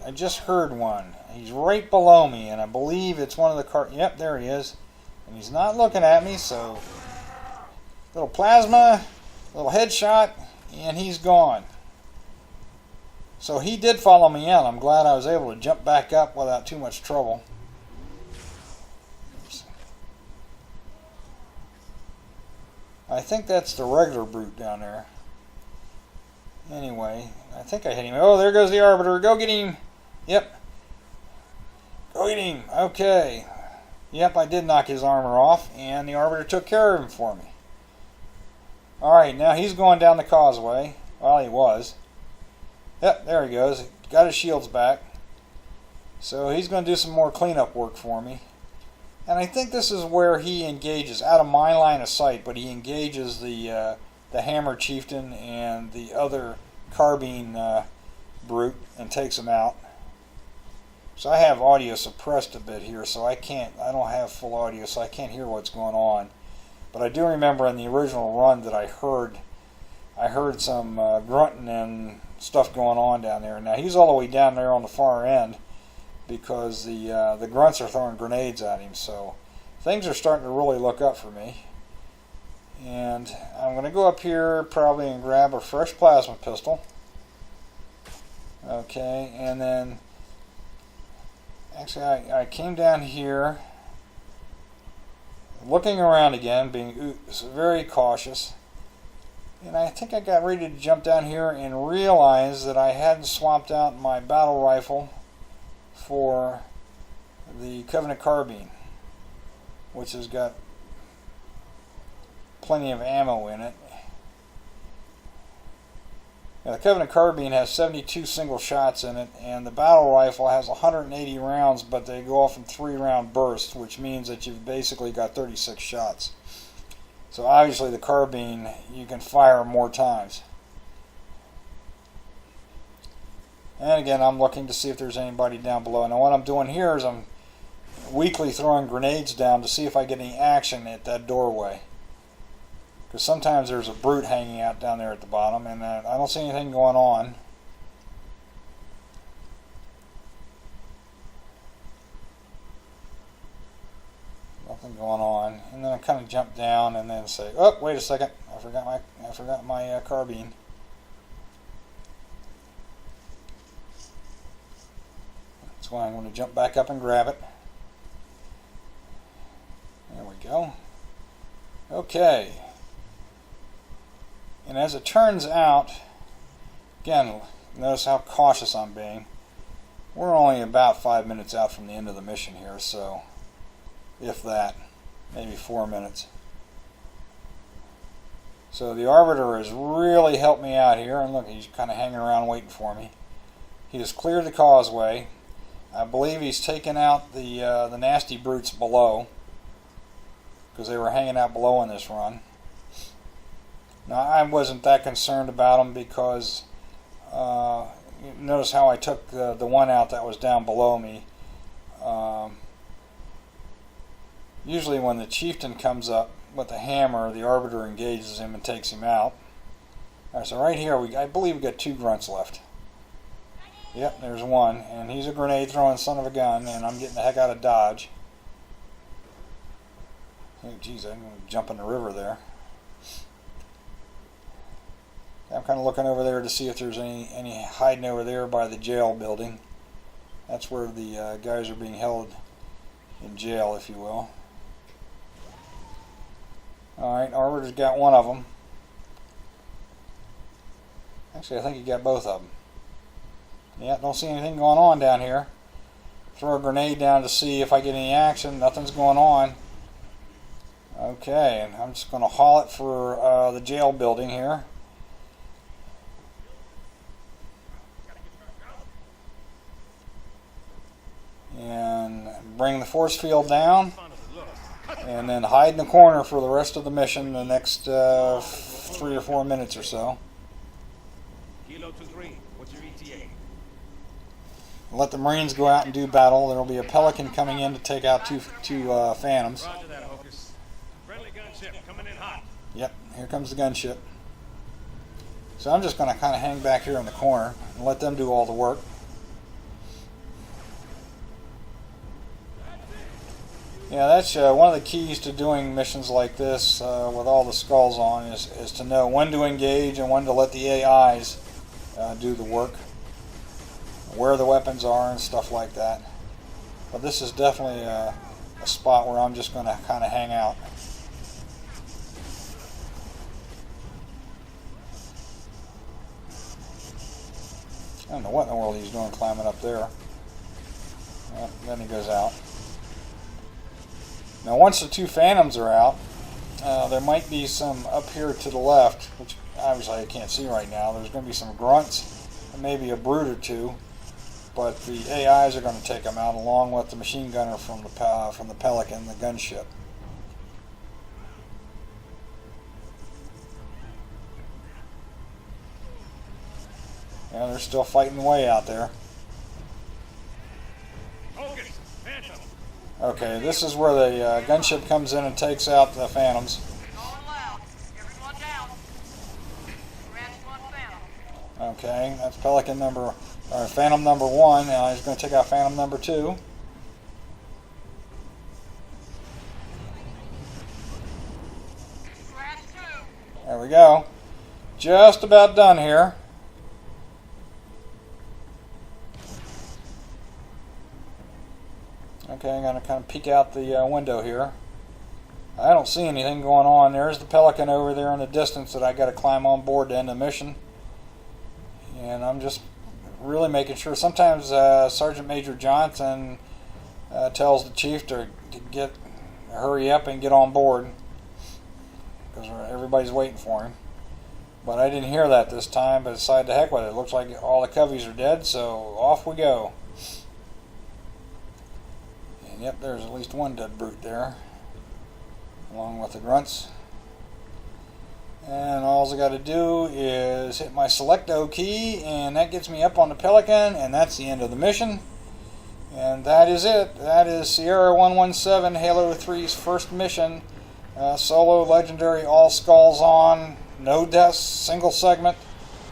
[SPEAKER 1] I just heard one. He's right below me, and I believe it's one of the car. Yep, there he is. And he's not looking at me, so little plasma, little headshot, and he's gone. So he did follow me in. I'm glad I was able to jump back up without too much trouble. I think that's the regular brute down there. Anyway, I think I hit him. Oh, there goes the Arbiter. Go get him. Yep. Go get him. Okay. Yep, I did knock his armor off, and the Arbiter took care of him for me. Alright, now he's going down the causeway. Well, he was. Yep, there he goes. Got his shields back. So he's going to do some more cleanup work for me. And I think this is where he engages, out of my line of sight, but he engages the Hammer Chieftain and the other Carbine brute and takes him out. So I have audio suppressed a bit here, so I don't have full audio, so I can't hear what's going on. But I do remember in the original run that I heard some grunting and stuff going on down there. Now he's all the way down there on the far end because the grunts are throwing grenades at him. So things are starting to really look up for me. And I'm going to go up here probably and grab a fresh plasma pistol. Okay, and then actually I came down here looking around again, being very cautious. And I think I got ready to jump down here and realize that I hadn't swapped out my battle rifle for the Covenant Carbine, which has got plenty of ammo in it. Now, the Covenant Carbine has 72 single shots in it, and the battle rifle has 180 rounds, but they go off in 3-round bursts, which means that you've basically got 36 shots. So obviously the carbine, you can fire more times. And again, I'm looking to see if there's anybody down below. Now what I'm doing here is I'm weakly throwing grenades down to see if I get any action at that doorway. Because sometimes there's a brute hanging out down there at the bottom, and I don't see anything going on. Nothing going on, and then I kind of jump down and then say, "Oh, wait a second! I forgot my carbine." That's why I'm going to jump back up and grab it. There we go. Okay. And as it turns out, again, notice how cautious I'm being. We're only about 5 minutes out from the end of the mission here, so if that, maybe 4 minutes. So the Arbiter has really helped me out here, and look, he's kind of hanging around waiting for me. He has cleared the causeway. I believe he's taken out the nasty brutes below, because they were hanging out below in this run. Now I wasn't that concerned about them because notice how I took the one out that was down below me. Usually when the chieftain comes up with the hammer, the Arbiter engages him and takes him out. Alright, so right here, I believe we got 2 grunts left. Yep, there's one, and he's a grenade throwing son of a gun, and I'm getting the heck out of dodge. Oh geez, I'm going to jump in the river there. I'm kind of looking over there to see if there's any hiding over there by the jail building. That's where the guys are being held in jail, if you will. Alright, Arbiter's got one of them. Actually, I think he got both of them. Yeah, don't see anything going on down here. Throw a grenade down to see if I get any action. Nothing's going on. Okay, and I'm just going to haul it for the jail building here. And bring the force field down, and then hide in the corner for the rest of the mission, the next 3 or 4 minutes or so.
[SPEAKER 5] Kilo 2-3, what's your ETA?
[SPEAKER 1] Let the Marines go out and do battle. There will be a Pelican coming in to take out two Phantoms.
[SPEAKER 5] Roger that, Hocus. Friendly gunship coming in hot.
[SPEAKER 1] Yep, here comes the gunship. So I'm just going to kind of hang back here in the corner and let them do all the work. Yeah, that's one of the keys to doing missions like this with all the skulls on is to know when to engage and when to let the AIs do the work, where the weapons are and stuff like that. But this is definitely a spot where I'm just going to kind of hang out. I don't know what in the world he's doing climbing up there. Then he goes out. Now once the 2 Phantoms are out, there might be some up here to the left, which obviously I can't see right now. There's going to be some grunts maybe a brute or two, but the AIs are going to take them out along with the machine gunner from the Pelican, the gunship. Yeah, they're still fighting away out there.
[SPEAKER 5] Focus. Phantom.
[SPEAKER 1] Okay, this is where the gunship comes in and takes out the Phantoms.
[SPEAKER 3] Going loud. Everyone down. Scratch one Phantom.
[SPEAKER 1] Okay, that's Pelican Phantom number 1. Now he's going to take out Phantom number 2.
[SPEAKER 3] Scratch two.
[SPEAKER 1] There we go. Just about done here. Okay, I'm going to kind of peek out the window here. I don't see anything going on. There's the Pelican over there in the distance that I got to climb on board to end the mission. And I'm just really making sure. Sometimes Sergeant Major Johnson tells the chief to hurry up and get on board because everybody's waiting for him. But I didn't hear that this time, but decided to heck with it. It looks like all the coveys are dead, so off we go. And yep, there's at least one dead brute there, along with the grunts. And all I got to do is hit my select O key, and that gets me up on the Pelican, and that's the end of the mission. And that is it. That is Sierra 117 Halo 3's first mission. Solo, legendary, all skulls on, no deaths, single segment.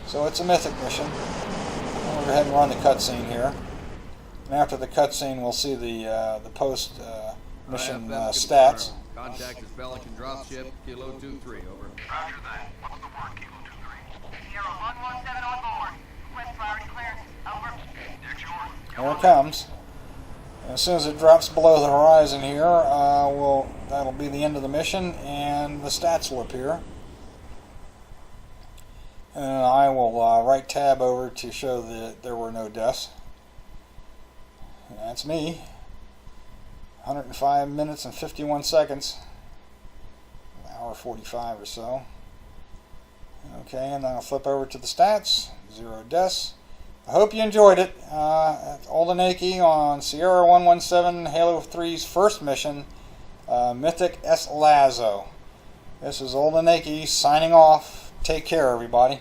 [SPEAKER 1] So it's a mythic mission. We'll go ahead and run the cutscene here. And after the cutscene, we'll see the post mission stats.
[SPEAKER 6] Contact is Pelican dropship, Kilo 23, over.
[SPEAKER 3] Roger that. What's the word, Kilo 23? Sierra 117 on board. Request priority clearance. Over. Deck yours.
[SPEAKER 1] Here it comes. As soon as it drops below the horizon here, that'll be the end of the mission, and the stats will appear. And I will right tab over to show that there were no deaths. And that's me. 105 minutes and 51 seconds. An hour 45 or so. Okay, and then I'll flip over to the stats. 0 deaths. I hope you enjoyed it. Olden Aki on Sierra 117 Halo 3's first mission, Mythic SLASO. This is Olden Aki signing off. Take care, everybody.